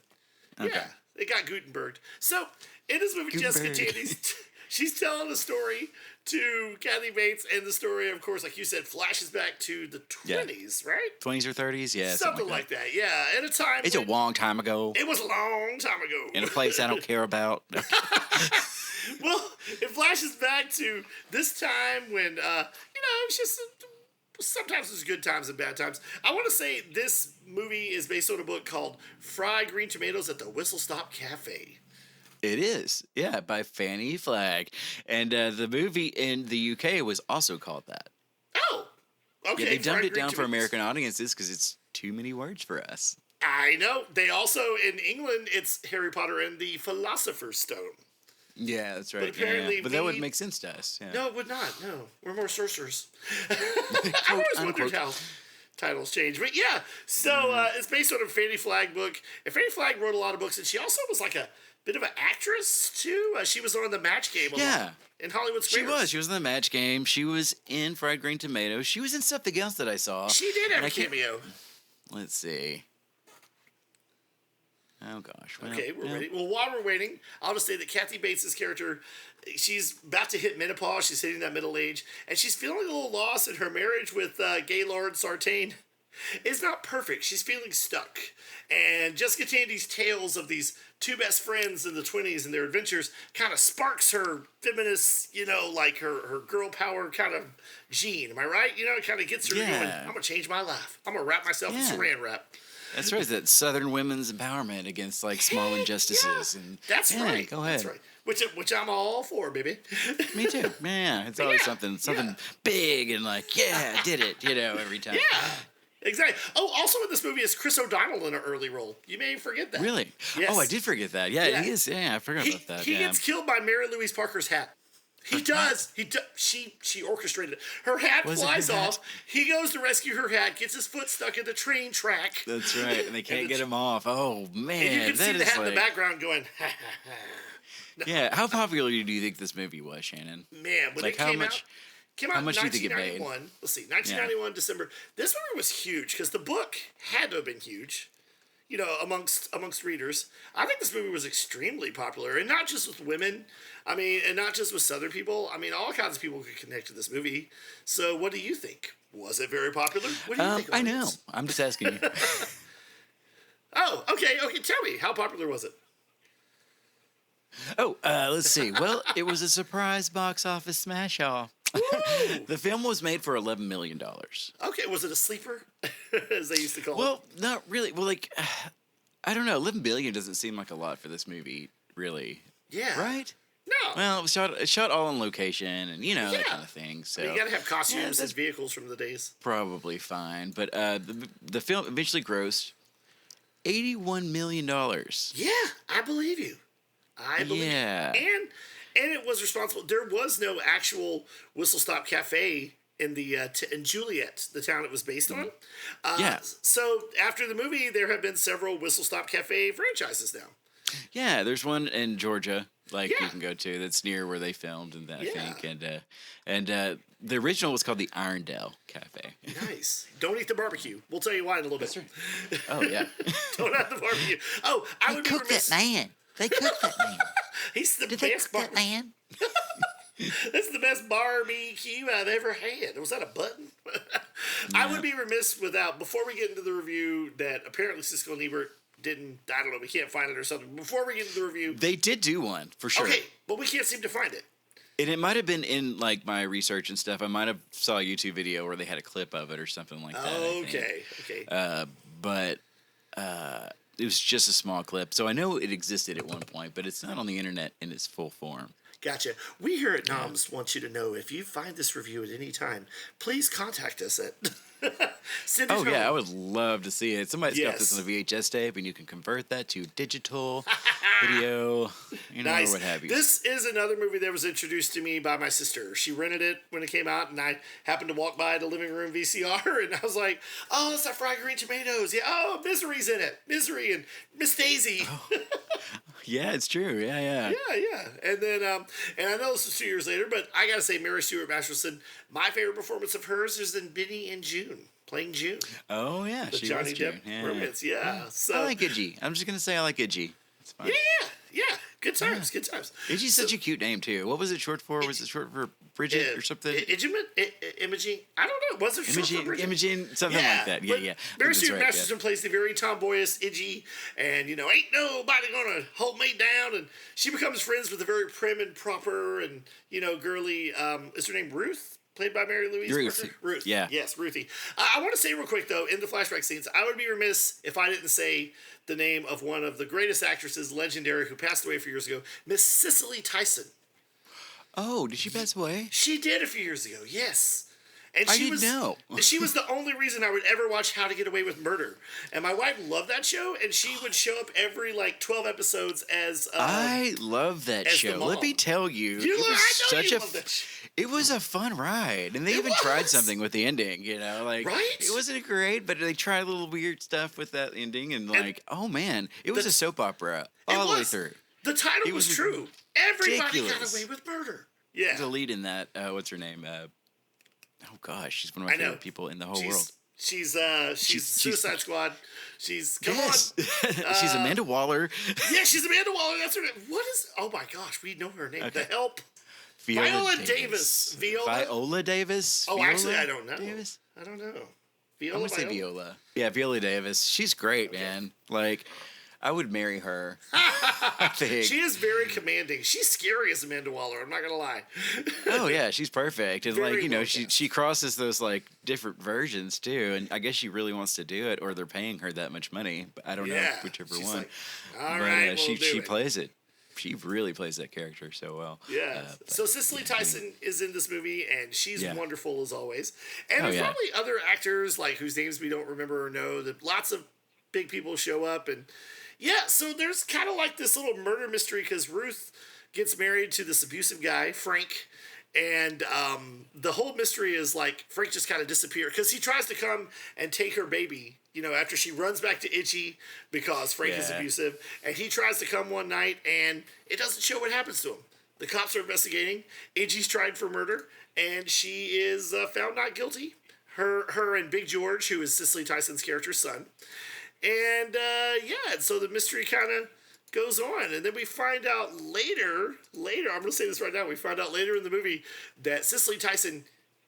Okay. Yeah, they got Gutenberg. So, in this movie, Jessica Tandy's, she's telling a story to Kathy Bates, and the story, of course, like you said, flashes back to the 20s, right? 20s or 30s? Yeah. Something like that, yeah. At a time It's a long time ago. It was a long time ago. In a place I don't care about. Well, it flashes back to this time when, it's just sometimes there's good times and bad times. I want to say this movie is based on a book called Fried Green Tomatoes at the Whistle Stop Cafe. It is, yeah, by Fanny Flagg. And the movie in the UK was also called that. Oh, okay. Yeah, they dumbed it down for tomatoes. American audiences because it's too many words for us. I know. They also, in England, it's Harry Potter and the Philosopher's Stone. Yeah, that's right. But apparently but that would make sense to us. Yeah. No, it would not. No, we're more sorcerers. I always wondered how titles change. But yeah, so it's based on a Fanny Flagg book. And Fanny Flagg wrote a lot of books, and she also was like a bit of an actress, too. She was on The Match Game a lot in Hollywood Squares. She was. She was in The Match Game. She was in Fried Green Tomatoes. She was in something else that I saw. She did have a cameo. Let's see. Oh, gosh. Well, Okay, we're ready. Well, while we're waiting, I'll just say that Kathy Bates' character, she's about to hit menopause. She's hitting that middle age, and she's feeling a little lost in her marriage with Gaylord Sartain. It's not perfect. She's feeling stuck. And Jessica Tandy's tales of these two best friends in the 20s and their adventures kind of sparks her feminist, like her girl power kind of gene. Am I right? It kind of gets her going, I'm going to change my life. I'm going to wrap myself in saran wrap. That's right. That Southern women's empowerment against like small injustices. And that's right. Go ahead. That's right. Which I'm all for, baby. Me too. Man, it's always something big and like, I did it, every time. Yeah. Exactly. Oh, also in this movie is Chris O'Donnell in an early role. You may forget that. Really? Yes. Oh, I did forget that. Yeah, he is. Yeah, I forgot about that. He gets killed by Mary Louise Parker's hat. He does. She orchestrated it. Her hat flies off. He goes to rescue her hat, gets his foot stuck in the train track. That's right, and they can't get him off. Oh, man. And you can see the hat in the background going, No. Yeah, how popular do you think this movie was, Shannon? Man, when it came out in 1991. Let's see, 1991, December. This movie was huge because the book had to have been huge, amongst readers. I think this movie was extremely popular, and not just with women. I mean, and not just with Southern people. I mean, all kinds of people could connect to this movie. So, what do you think? Was it very popular? What do you think? I know. I'm just asking you. Oh, okay. Tell me, how popular was it? Oh, let's see. Well, it was a surprise box office smash, y'all. The film was made for $11 million. Okay, was it a sleeper, as they used to call it? Well, not really. Well, I don't know. $11 billion doesn't seem like a lot for this movie, really. Yeah. Right? No. Well, it was shot all on location and, that kind of thing. So you got to have costumes and vehicles from the days. Probably fine. But the film eventually grossed $81 million. Yeah, I believe you. I believe you. And it was responsible. There was no actual Whistle Stop Cafe in in Juliet, the town it was based on. So after the movie, there have been several Whistle Stop Cafe franchises now. Yeah, there's one in Georgia, you can go to, that's near where they filmed, and I think, and the original was called the Irondale Cafe. Nice. Don't eat the barbecue. We'll tell you why in a little bit. Right. Oh yeah. Don't have the barbecue. Oh, I would be remiss. That man. They cooked that man. He's the best that man. This is the best barbecue I've ever had. Was that a button? I would be remiss before we get into the review that apparently Siskel and Ebert didn't, I don't know, we can't find it or something. Before we get into the review. They did do one, for sure. Okay, but we can't seem to find it. And it might have been in my research and stuff. I might have saw a YouTube video where they had a clip of it or something like that. Okay. But it was just a small clip. So I know it existed at one point, but it's not on the internet in its full form. Gotcha. We here at NOMS want you to know if you find this review at any time, please contact us at. Send it home. I would love to see it. Somebody's got this Yes. on a VHS tape, and you can convert that to digital video, Nice. or what have you. This is another movie that was introduced to me by my sister. She rented it when it came out, and I happened to walk by the living room VCR, and I was like, "Oh, that's that fried green tomatoes. Yeah, oh, Misery's in it. Misery and Miss Daisy." Oh. Yeah, it's true. Yeah. Yeah. And then, and I know this was 2 years later, but I gotta say, Mary Stuart Masterson, my favorite performance of hers is in Benny and June, playing June. Oh, yeah. The She Johnny was June. Depp romance, yeah. So, I like Iggy. I'm just going to say I like Iggy. It's fine. yeah. Good times, good times. Iggy's such a cute name, too. What was it short for? Was it short for Bridget or something? Imaging? I don't know. Was it short for Bridget? Imaging, something like that. Yeah. Mary That's Stuart right, Masterson plays the very tomboyish Iggy, and ain't nobody gonna hold me down. And she becomes friends with the very prim and proper and girly. Is her name Ruth? Played by Mary Louise Parker? Ruth. Yeah. Yes, Ruthie. I want to say real quick, though, in the flashback scenes, I would be remiss if I didn't say the name of one of the greatest actresses, legendary, who passed away a few years ago, Miss Cicely Tyson. Oh, did she pass away? She did a few years ago, yes. And I didn't know. She was the only reason I would ever watch How to Get Away with Murder. And my wife loved that show, and she would show up every 12 episodes as I love that as show. the Let me mom. tell you, You it love- was I know such you a love that show. it was a fun ride, and they It even tried was. something with the ending. Right? It wasn't great, but they tried a little weird stuff with that ending, and oh man, it was a soap opera all the way through. The title It was was true. Everybody got ridiculous. away with murder. Yeah. The lead in that, what's her name? Oh gosh, she's one of my I know. favorite people in the whole world. She's Suicide Squad. She's come Yes. on. She's Amanda Waller. Yeah, she's Amanda Waller. That's her name. What is? Oh my gosh, we know her name. Okay. The Help. Viola Davis. Viola Davis. Oh, Viola actually, I don't know. Davis? I don't know. I'm Viola. gonna say Viola. Yeah, Viola Davis. She's great, man. I would marry her. I think. She is very commanding. She's scary as Amanda Waller. I'm not gonna lie. Oh yeah, she's perfect, and Very well she crosses those different versions too, and I guess she really wants to do it, or they're paying her that much money. But I don't know whichever She's one. like, all right, we'll she do it. plays it. She really plays that character so well. Yeah. So Cicely Tyson is in this movie, and she's wonderful as always. And there's probably other actors whose names we don't remember or know. That lots of big people show up, and so there's kind of this little murder mystery because Ruth gets married to this abusive guy, Frank. And the whole mystery is Frank just kind of disappeared because he tries to come and take her baby, after she runs back to Itchy because Frank is abusive. And he tries to come one night and it doesn't show what happens to him. The cops are investigating. Itchy's tried for murder and she is found not guilty. Her and Big George, who is Cicely Tyson's character's son. And so the mystery kind of goes on, and then we find out later, I'm going to say this right now, we find out later in the movie that Cicely Tyson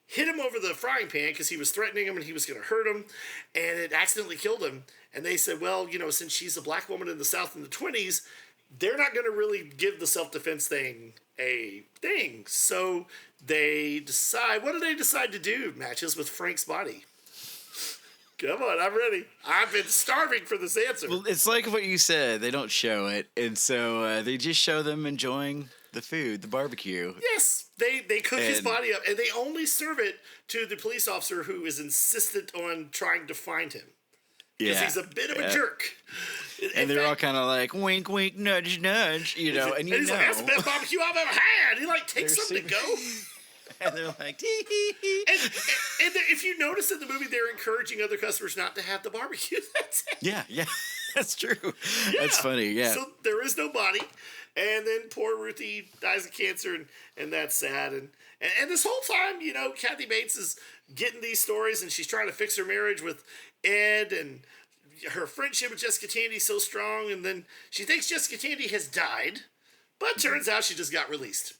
hit him over the frying pan because he was threatening him and he was going to hurt him, and it accidentally killed him. And they said, well, since she's a black woman in the South in the 20s, they're not going to really give the self-defense thing a thing. So they decide, what do they decide to do, Matches, with Frank's body? Come on, I'm ready. I've been starving for this answer. Well, it's like what you said. They don't show it, and so they just show them enjoying the food, the barbecue. Yes, they cook his body up, and they only serve it to the police officer who is insistent on trying to find him. Because he's a bit of a jerk. And they're all kind of like, wink, wink, nudge, nudge, and he's like, that's the best barbecue I've ever had. He takes something to go. And they're like, tee hee hee. And if you notice in the movie, they're encouraging other customers not to have the barbecue. That's it. Yeah, that's true. That's funny, yeah. So there is no body. And then poor Ruthie dies of cancer, and that's sad. And this whole time, Kathy Bates is getting these stories, and she's trying to fix her marriage with Ed, and her friendship with Jessica Tandy is so strong, and then she thinks Jessica Tandy has died, but turns out she just got released.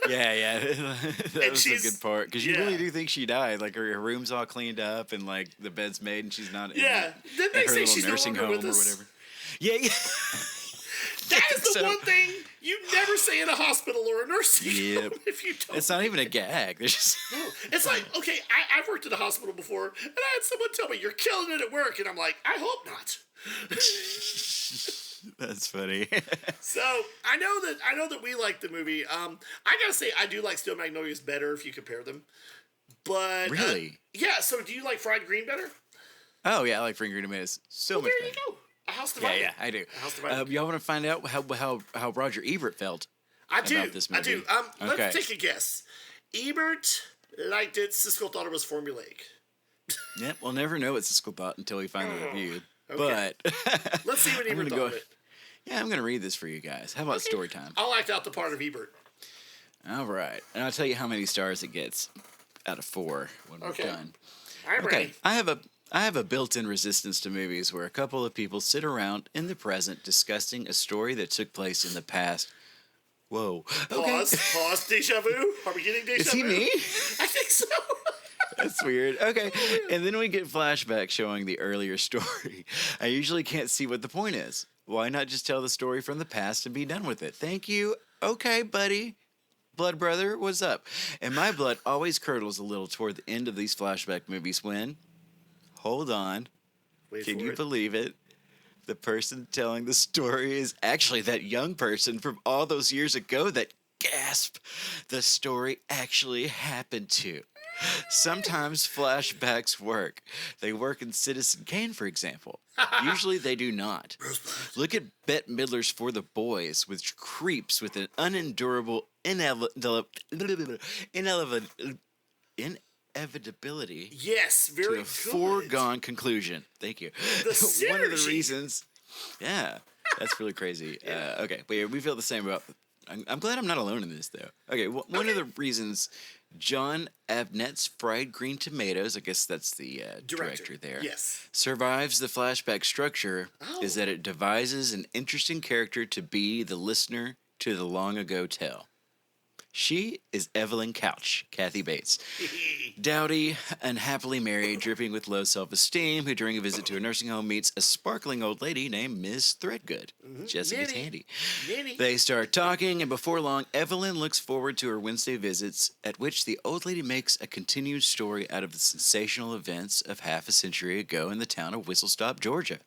Yeah. That was a good part. Because you really do think she died. Her room's all cleaned up and the bed's made and she's not in Didn't they say she's no longer with us? Or whatever. Yeah. That is the one thing you never say in a hospital or a nursing home if you don't. It's not even a gag. There's just... No. It's okay, I've worked at a hospital before, and I had someone tell me, you're killing it at work, and I'm like, I hope not. That's funny. So I know that we like the movie. I gotta say I do like Steel Magnolias better if you compare them. But Really? yeah. So do you like fried green better? Oh yeah, I like fried green tomatoes so much There you better. go. A house divided. Yeah, I do. A house divided. Y'all want to find out how Roger Ebert felt about this movie? I do. Okay. Let's take a guess. Ebert liked it. Siskel thought it was formulaic. Yep, we'll never know what Siskel thought until we find the review. Okay. But Let's see what Ebert thought of it. Yeah, I'm going to read this for you guys. How about story time? I'll act out the part of Ebert. All right. And I'll tell you how many stars it gets out of 4 when we're done. I'm ready. I have a built-in resistance to movies where a couple of people sit around in the present discussing a story that took place in the past. Whoa. Okay. Pause. Deja vu. Are we getting deja vu? Is he me? I think so. That's weird. Okay. And then we get flashbacks showing the earlier story. I usually can't see what the point is. Why not just tell the story from the past and be done with it? Thank you. Okay, buddy. Blood brother, what's up? And my blood always curdles a little toward the end of these flashback movies when, hold on, can you believe it? The person telling the story is actually that young person from all those years ago that, gasp, the story actually happened to. Sometimes flashbacks work. They work in Citizen Kane, for example. Usually they do not. Look at Bette Midler's For the Boys, which creeps with an unendurable inevitability Yes, very to a good. foregone conclusion. Thank you. One of the reasons... Yeah, that's really crazy. Okay, but we feel the same about... I'm glad I'm not alone in this, though. Okay, one of the reasons John Abnett's Fried Green Tomatoes, I guess that's the director there, yes, survives the flashback structure is that it devises an interesting character to be the listener to the long ago tale. She is Evelyn Couch, Kathy Bates. Dowdy, unhappily married, dripping with low self-esteem, who during a visit to a nursing home meets a sparkling old lady named Ms. Threadgood, Jessica Tandy. They start talking, and before long, Evelyn looks forward to her Wednesday visits, at which the old lady makes a continued story out of the sensational events of half a century ago in the town of Whistle Stop, Georgia.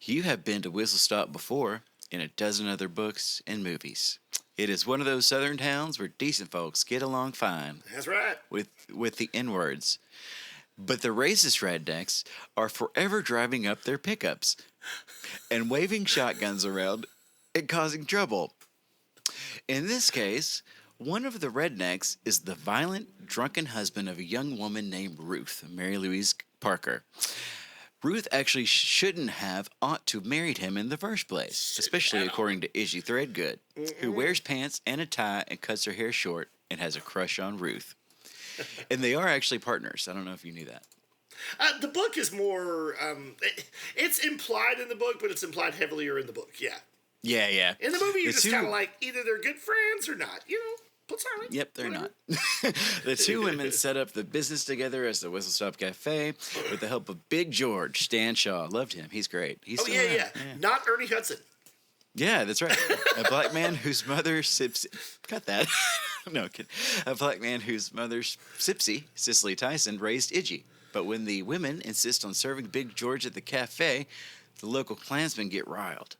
You have been to Whistle Stop before in a dozen other books and movies. It is one of those southern towns where decent folks get along fine. That's right. With the N-words. But the racist rednecks are forever driving up their pickups and waving shotguns around and causing trouble. In this case, one of the rednecks is the violent, drunken husband of a young woman named Ruth, Mary Louise Parker. Ruth actually ought to have married him in the first place, especially according to Izzy Threadgood, who wears pants and a tie and cuts her hair short and has a crush on Ruth. And they are actually partners. I don't know if you knew that. The book is more, it's implied in the book, but it's implied heavier in the book, yeah. Yeah. In the movie, you're just kind of like, either they're good friends or not, platonic. Yep, they're not. The two women set up the business together as the Whistle Stop Cafe with the help of Big George, Stan Shaw. Loved him. He's great. He's still around. Not Ernie Hudson. Yeah, that's right. A black man whose mother cut that. No, kid. A black man whose mother Sipsy, Cicely Tyson, raised Iggy. But when the women insist on serving Big George at the cafe, the local Klansmen get riled.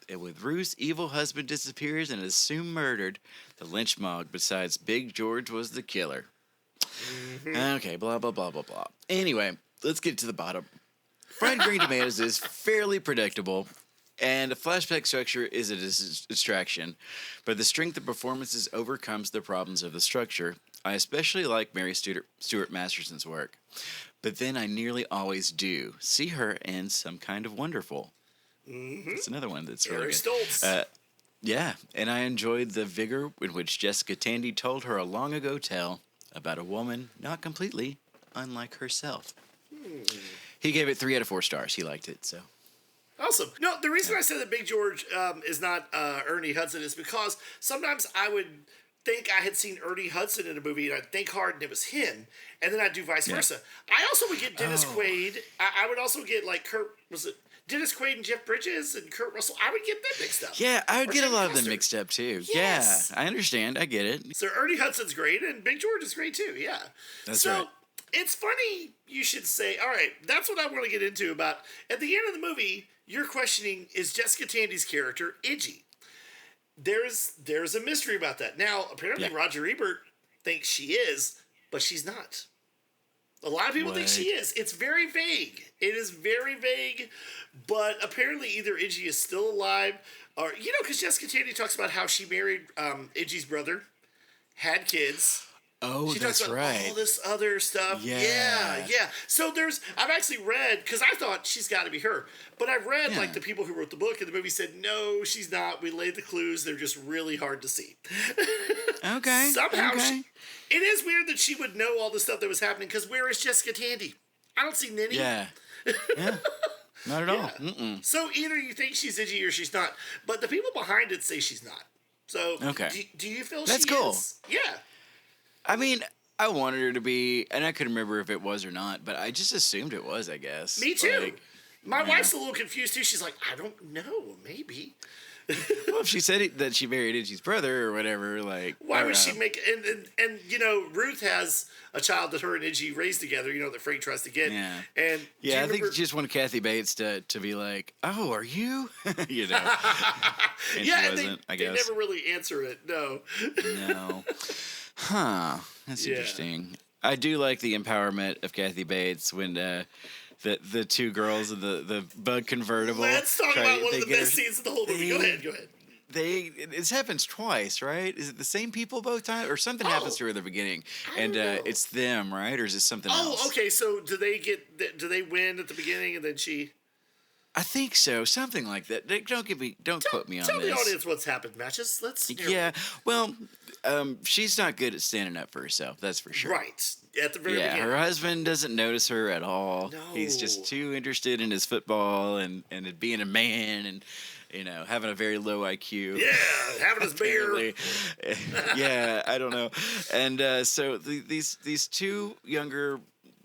And with Ruth's evil husband disappears and is soon murdered, the lynch mob decides Big George was the killer. Okay, blah, blah, blah, blah, blah. Anyway, let's get to the bottom. Fried Green Tomatoes is fairly predictable, and a flashback structure is a distraction, but the strength of performances overcomes the problems of the structure. I especially like Mary Stuart Masterson's work, but then I nearly always do see her in Some Kind of Wonderful. That's another one that's really good. Yeah, and I enjoyed the vigor in which Jessica Tandy told her a long ago tale about a woman not completely unlike herself. He gave it 3 out of 4 stars. He liked it, so. Awesome. No, the reason I said that Big George is not Ernie Hudson is because sometimes I would think I had seen Ernie Hudson in a movie and I'd think hard and it was him, and then I'd do vice versa. I also would get Dennis Quaid. I would also get like Dennis Quaid and Jeff Bridges and Kurt Russell. I would get them mixed up. Yeah, I would get a lot of them mixed up too. Yes. Yeah, I understand. I get it. So Ernie Hudson's great and Big George is great too. Yeah. That's right. it's funny you should say, all right, that's what I want to get into about. At the end of the movie, you're questioning, is Jessica Tandy's character Iggy? There's a mystery about that. Now, apparently Roger Ebert thinks she is, but she's not. A lot of people think she is. It's very vague. It is very vague, but apparently either Iggy is still alive, or, because Jessica Tandy talks about how she married Iggy's brother, had kids. Oh, she that's talks about right. all this other stuff. Yeah. So I've actually read, because I thought she's got to be her, but I've read like the people who wrote the book and the movie said, no, she's not. We laid the clues. They're just really hard to see. Okay. Somehow it is weird that she would know all the stuff that was happening, because where is Jessica Tandy? I don't see Ninny. Yeah. Not at all. Mm-mm. So either you think she's Iggy or she's not, but the people behind it say she's not. So do you feel that's she cool. is? Yeah. I mean, I wanted her to be, and I couldn't remember if it was or not, but I just assumed it was, I guess. Me too. My wife's a little confused too. She's like, I don't know, maybe. Well, if she said that she married Iggy's brother or whatever, like... Why would she make... And Ruth has a child that her and Iggy raised together, that Frank tries to get. Yeah. And yeah, I think she just wanted Kathy Bates to be like, oh, are you? And she wasn't, I guess. They never really answer it, no. No. Huh. That's interesting. I do like the empowerment of Kathy Bates when the two girls in the bug convertible. Let's talk about one of the best scenes of the whole movie. Go ahead. It happens twice, right? Is it the same people both times, or something happens to her at the beginning, and it's them, right, or is it something else? Oh, okay. So do they win at the beginning, and then she? I think so, something like that. Don't quote me on this. Tell the audience what's happened, Matches. Let's. Yeah. Well, she's not good at standing up for herself. That's for sure. Right. At the very beginning. Her husband doesn't notice her at all. No. He's just too interested in his football and being a man and having a very low IQ. Yeah, having his beer. Yeah, I don't know. And so these two younger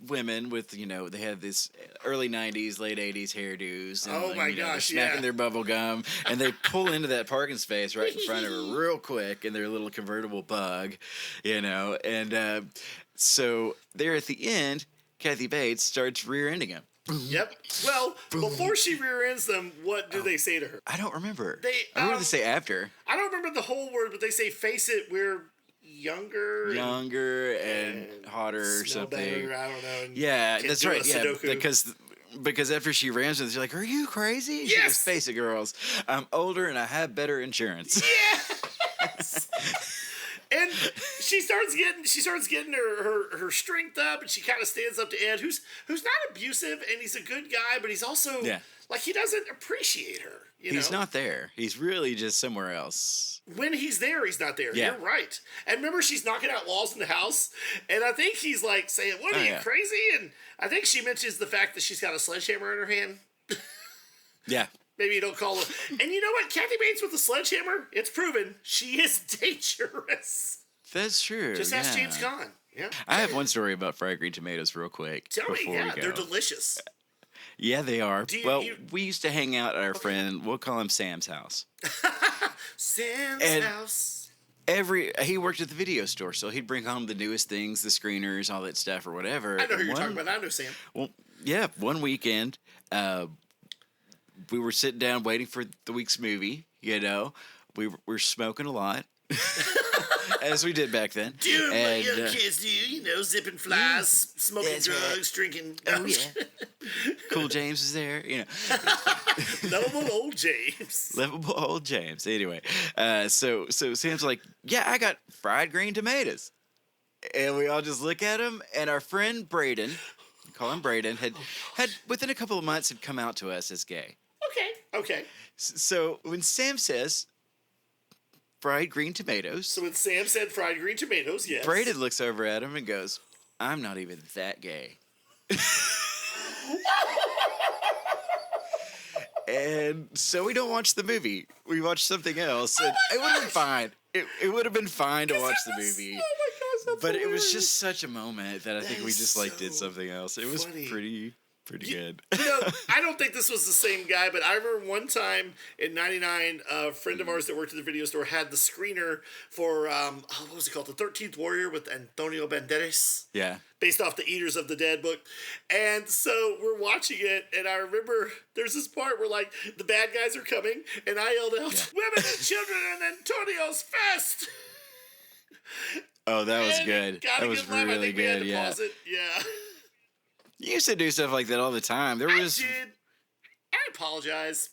women with, they had this early 90s, late 80s hairdos. And, oh, my gosh, they're smacking their bubble gum. And they pull into that parking space right in front of her real quick in their little convertible bug, And so there at the end, Kathy Bates starts rear-ending him. Yep. Well, before she rear ends them, what do they say to her? I don't remember. I remember they say after. I don't remember the whole word, but they say, "Face it, we're younger and hotter or something." Better, I don't know. Yeah, that's right. Yeah, Sudoku. because after she rams them, they're like, "Are you crazy?" She goes, "Face it, girls. I'm older and I have better insurance." Yes. And she starts getting her strength up, and she kind of stands up to Ed, who's not abusive, and he's a good guy, but he's also like, he doesn't appreciate her. He's not there. He's really just somewhere else. When he's there, he's not there. Yeah. You're right. And remember, she's knocking out walls in the house, and I think he's like saying, "What are you, crazy?" And I think she mentions the fact that she's got a sledgehammer in her hand. Yeah. Maybe you don't call her. And you know what? Kathy Bates with a sledgehammer, it's proven she is dangerous. That's true. Just ask James Caan. Yeah. I have one story about fried green tomatoes real quick. Tell me, they're delicious. Yeah, they are. We used to hang out at our friend, we'll call him Sam's house. Sam's house. He worked at the video store, so he'd bring home the newest things, the screeners, all that stuff or whatever. I know who you're talking about. I know Sam. Well, yeah, one weekend, we were sitting down waiting for the week's movie, We were smoking a lot. As we did back then. Doing what young kids do, zipping flies, smoking drugs, drinking. Oh, yeah. Cool James is there, Lovable old James. Lovable old James. Anyway, so Sam's like, "Yeah, I got fried green tomatoes." And we all just look at him, and our friend Braden, call him Braden, had within a couple of months had come out to us as gay. Okay. So when Sam says fried green tomatoes. So when Sam said fried green tomatoes, yes. Braden looks over at him and goes, "I'm not even that gay." And so we don't watch the movie. We watch something else. And it would have been fine. It would have been fine to watch the movie. Oh my gosh, that's but hilarious. it was just such a moment that I think we just did something else. It was pretty Pretty good. I don't think this was the same guy, but I remember one time in '99, a friend of ours that worked at the video store had the screener for what was it called, The 13th Warrior with Antonio Banderas. Yeah. Based off the Eaters of the Dead book. And so we're watching it, and I remember there's this part where, like, the bad guys are coming, and I yelled out, "Women and children and Antonio's fest!" Oh, that was good. That was really good, yeah. Yeah. You used to do stuff like that all the time. I did. I apologize.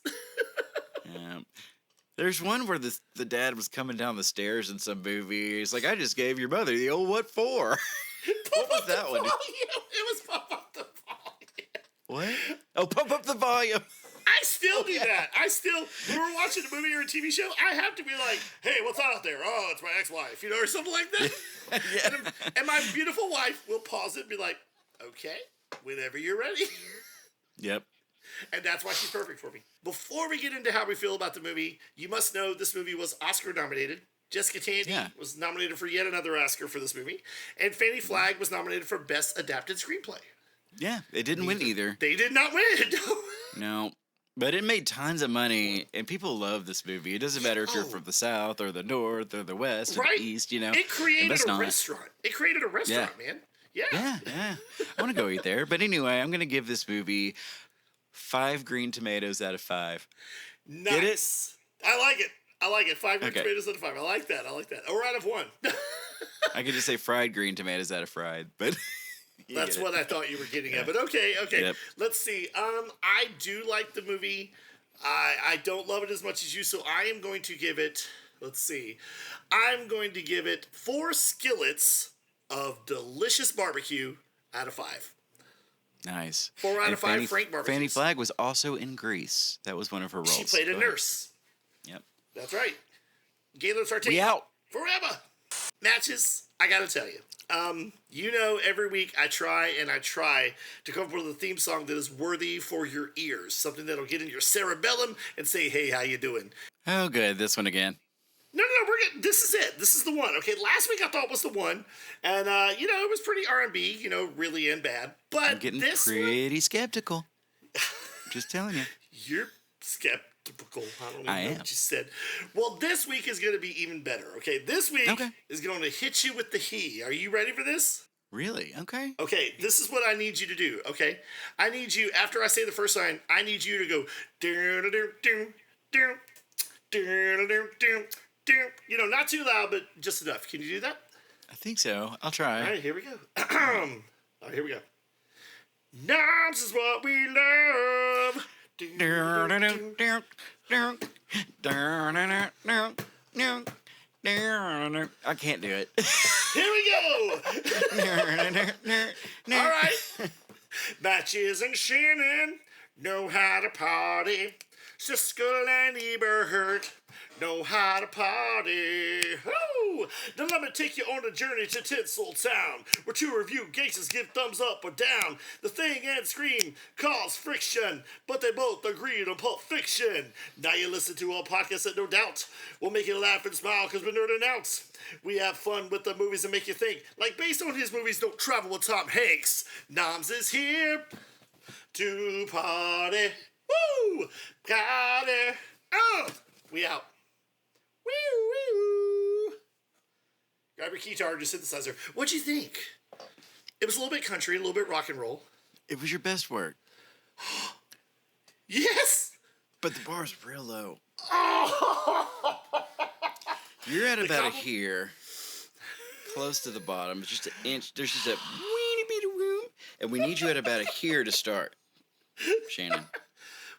Yeah. There's one where the dad was coming down the stairs in some movie. He's like, I just gave your mother the old what for? What was that one? It was pump up the volume. What? Oh, pump up the volume. I still do that. When we're watching a movie or a TV show, I have to be like, hey, what's out there? Oh, it's my ex-wife, or something like that. Yeah. And my beautiful wife will pause it and be like, okay, whenever you're ready. Yep. And that's why she's perfect for me. Before we get into how we feel about the movie, you must know this movie was Oscar nominated. Jessica Tandy was nominated for yet another Oscar for this movie. And Fanny Flagg was nominated for Best Adapted Screenplay. Yeah, it didn't win either. They did not win. No. But it made tons of money, and people love this movie. It doesn't matter if you're from the South or the North or the West or the East, It created a restaurant. It created a restaurant, man. Yeah. Yeah. I want to go eat there. But anyway, I'm going to give this movie 5 green tomatoes out of 5. Nice. Get it? I like it. 5 green tomatoes out of 5. I like that. Or out of 1. I could just say fried green tomatoes out of fried, but... That's what I thought you were getting at. But okay. Yep. Let's see. I do like the movie. I don't love it as much as you, so I am going to give it, let's see. I'm going to give it 4 skillets of delicious barbecue out of 5. Nice. 4 out of 5 Frank barbecues. Fanny Flagg was also in Grease. That was one of her roles. She played a nurse. Yep. That's right. Gaylord Sartain. We out. Forever. Matches, I gotta tell you. Every week I try to come up with a theme song that is worthy for your ears. Something that'll get in your cerebellum and say, hey, how you doing? Oh, good. This one again. No, we're getting, this is it. This is the one. Okay, last week I thought was the one. And, it was pretty R&B, really and bad. But I'm getting pretty skeptical. Just telling you. You're skeptical. I don't even know am. what you said. Well, this week is going to be even better, okay? This week is going to hit you with the he. Are you ready for this? Really? Okay. Okay, this is what I need you to do, okay? I need you, after I say the first line, I need you to go, not too loud, but just enough. Can you do that? I think so. I'll try. All right, here we go. All right, here we go. NOMS is what we love. I can't do it. Here we go. All right. Matches and Shannon know how to party. Siskel and Ebert know how to party. Woo! Now let me take you on a journey to Tinsel Town, where 2 review gangsters give thumbs up or down. The thing and scream cause friction, but they both agreed on Pulp Fiction. Now you listen to a podcast that no doubt will make you laugh and smile because we're nerding out. We have fun with the movies and make you think. Like based on his movies, Don't Travel with Tom Hanks. NOMS is here to party. Woo! Party. Oh! We out. Woo! Grab your guitar and your synthesizer. What'd you think? It was a little bit country, a little bit rock and roll. It was your best work. Yes! But the bar's real low. Oh! You're at about here, close to the bottom. It's just an inch. There's just a weeny bit of room. And we need you at about here to start, Shannon.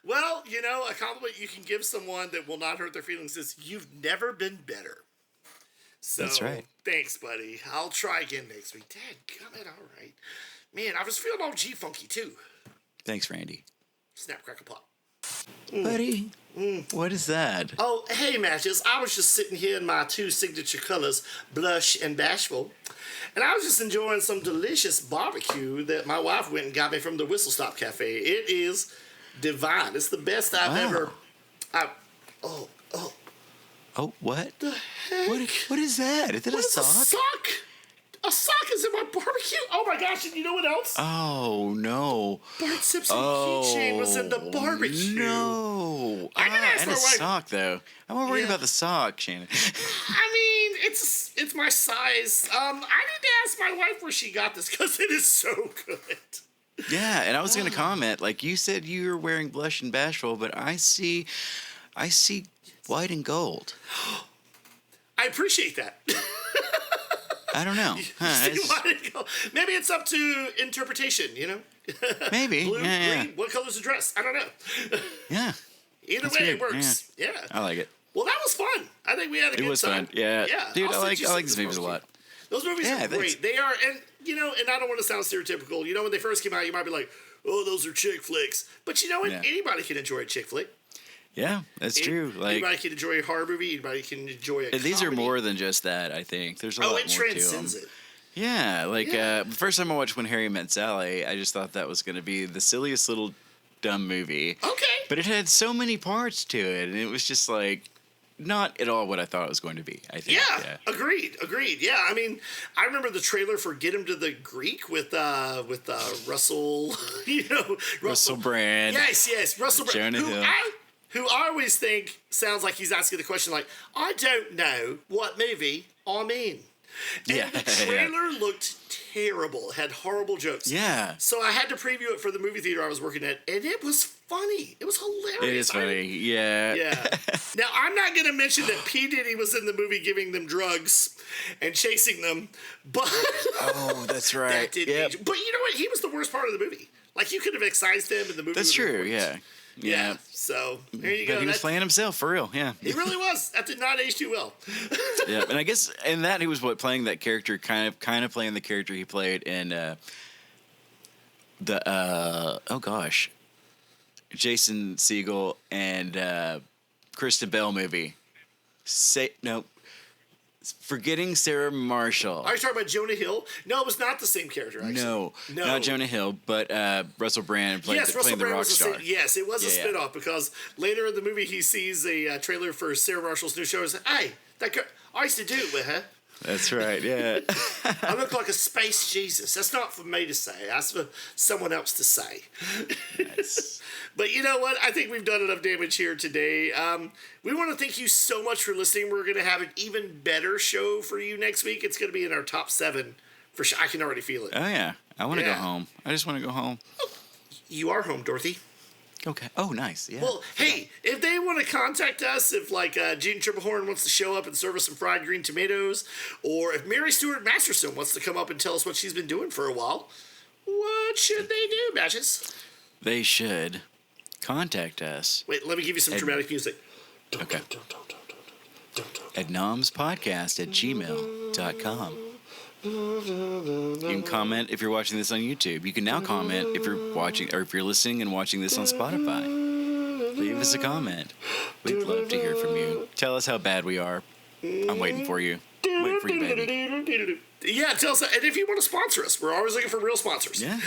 Well, a compliment you can give someone that will not hurt their feelings is you've never been better. So, that's right. Thanks, buddy. I'll try again next week. Dadgummit, all right. Man, I was feeling all G-funky, too. Thanks, Randy. Snap, crackle, pop. Buddy, what is that? Oh, hey, Matches. I was just sitting here in my 2 signature colors, blush and bashful. And I was just enjoying some delicious barbecue that my wife went and got me from the Whistle Stop Cafe. It is divine. It's the best I've ever... Oh, what? The heck? What is that? Is it a sock? A sock? A sock is in my barbecue. Oh my gosh! And you know what else? Oh no! Bart Simpson keychain was in the barbecue. No! I gotta ask and my a wife. sock though. I'm more worried Yeah. about the sock, Shannon. I mean, it's my size. I need to ask my wife where she got this because it is so good. Yeah, and I was gonna comment. Like you said, you were wearing blush and bashful, but I see white and gold. I appreciate that. I don't know. Huh, See, it's- why did it go? Maybe it's up to interpretation, you know? maybe. Blue, Yeah, green, what color's the dress? I don't know. yeah. Either That's way, weird, it works. Yeah. I like it. Well, that was fun. I think we had a good It was time. fun. Yeah. Dude, I'll I send you like some these of movies a those. lot. Those movies Yeah, are thanks. great. They are, and and I don't want to sound stereotypical. You know, when they first came out, you might be like, "Oh, those are chick flicks," but you know what? Yeah. Anybody can enjoy a chick flick. Yeah, that's true. Like Anybody can enjoy a horror movie. Anybody can enjoy a. these are comedy. more than just that. I think there's a lot Oh, more it to them. transcends it. Yeah, like Yeah. the first time I watched When Harry Met Sally, I just thought that was going to be the silliest little dumb movie. Okay. But it had so many parts to it, and it was just like not at all what I thought it was going to be. I think. Yeah, agreed. Yeah, I mean, I remember the trailer for Get Him to the Greek with Russell, Russell Brand. Yes, Russell Brand. Jonah Hill. Who I always think sounds like he's asking the question like, I don't know what movie I'm in. And Yeah, the yeah. trailer looked terrible. It had horrible jokes. Yeah. So I had to preview it for the movie theater I was working at, and it was funny. It was hilarious. It is funny. Yeah. Yeah. Now, I'm not going to mention that P. Diddy was in the movie giving them drugs and chasing them, but Oh, that's right. that didn't Yep. age. But you know what? He was the worst part of the movie. Like, you could have excised him in the movie. That's would have true. worked. Yeah. Yeah. So, there you But go. he was That- playing himself for real. Yeah. He really was. That did not age too well. Yeah, and I guess in that he was playing that character, kind of playing the character he played in Jason Segel and Kristen Bell movie. Forgetting Sarah Marshall. Are you talking about Jonah Hill? No, it was not the same character, actually. No, not Jonah Hill, but Russell Brand played Russell the Brand rock was star. yes, it was a Yeah, yeah. spinoff because later in the movie he sees a trailer for Sarah Marshall's new show and says, "Hey, that girl, I used to do it with her. That's right. Yeah. I look like a space Jesus." That's not for me to say. That's for someone else to say. Nice. But you know what? I think we've done enough damage here today. We want to thank you so much for listening. We're going to have an even better show for you next week. It's going to be in our top 7 for sure. I can already feel it. Oh yeah. I want to Yeah. go home. I just want to go home. You are home, Dorothy. Okay. Oh, nice. Yeah. Well, hey, if they want to contact us, if like Gene Triplehorn wants to show up and serve us some fried green tomatoes, or if Mary Stuart Masterson wants to come up and tell us what she's been doing for a while, what should they do, Matches? They should contact us Wait, let me give you some dramatic music. Okay. at nomspodcast@gmail.com. You can comment if you're watching this on YouTube. You can now comment if you're watching or if you're listening and watching this on Spotify. Leave us a comment. We'd love to hear from you. Tell us how bad we are. I'm waiting for you. Waiting for you, baby. Yeah, tell us that. And if you want to sponsor us, we're always looking for real sponsors. Yeah,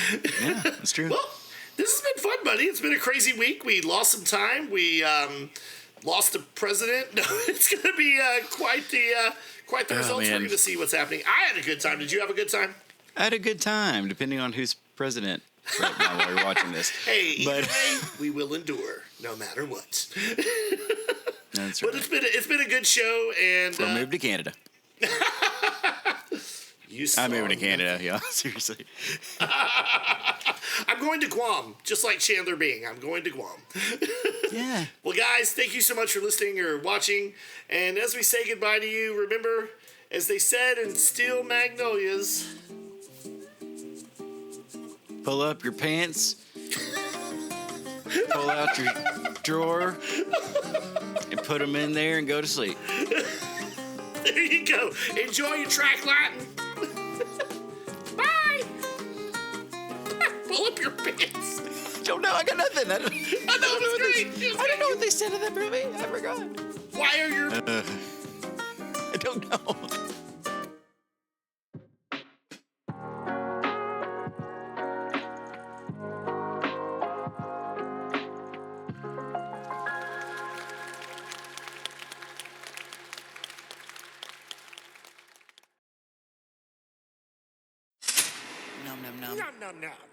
that's true. Well, this has been fun, buddy. It's been a crazy week. We lost some time. We lost a president. No, it's going to be quite the results. We're man. going to see what's happening. I had a good time. Did you have a good time? I had a good time, depending on who's president right now while you're watching this. Hey, either But- way, we will endure no matter what. That's But right. it's been a good show, and We'll move to Canada. I'm moving to Canada, yeah. Seriously. I'm going to Guam, just like Chandler Bing. I'm going to Guam. Yeah. Well, guys, thank you so much for listening or watching. And as we say goodbye to you, remember, as they said in Steel Magnolias, Pull up your pants. Pull out your drawer. And put them in there and go to sleep. there you go. Enjoy your track Latin. Bye. Pull up your pants. Don't know. I got nothing. I don't I know, it's great. It's I don't know what they said in that movie. I forgot. Why are your I don't know. nom. Nom nom nom.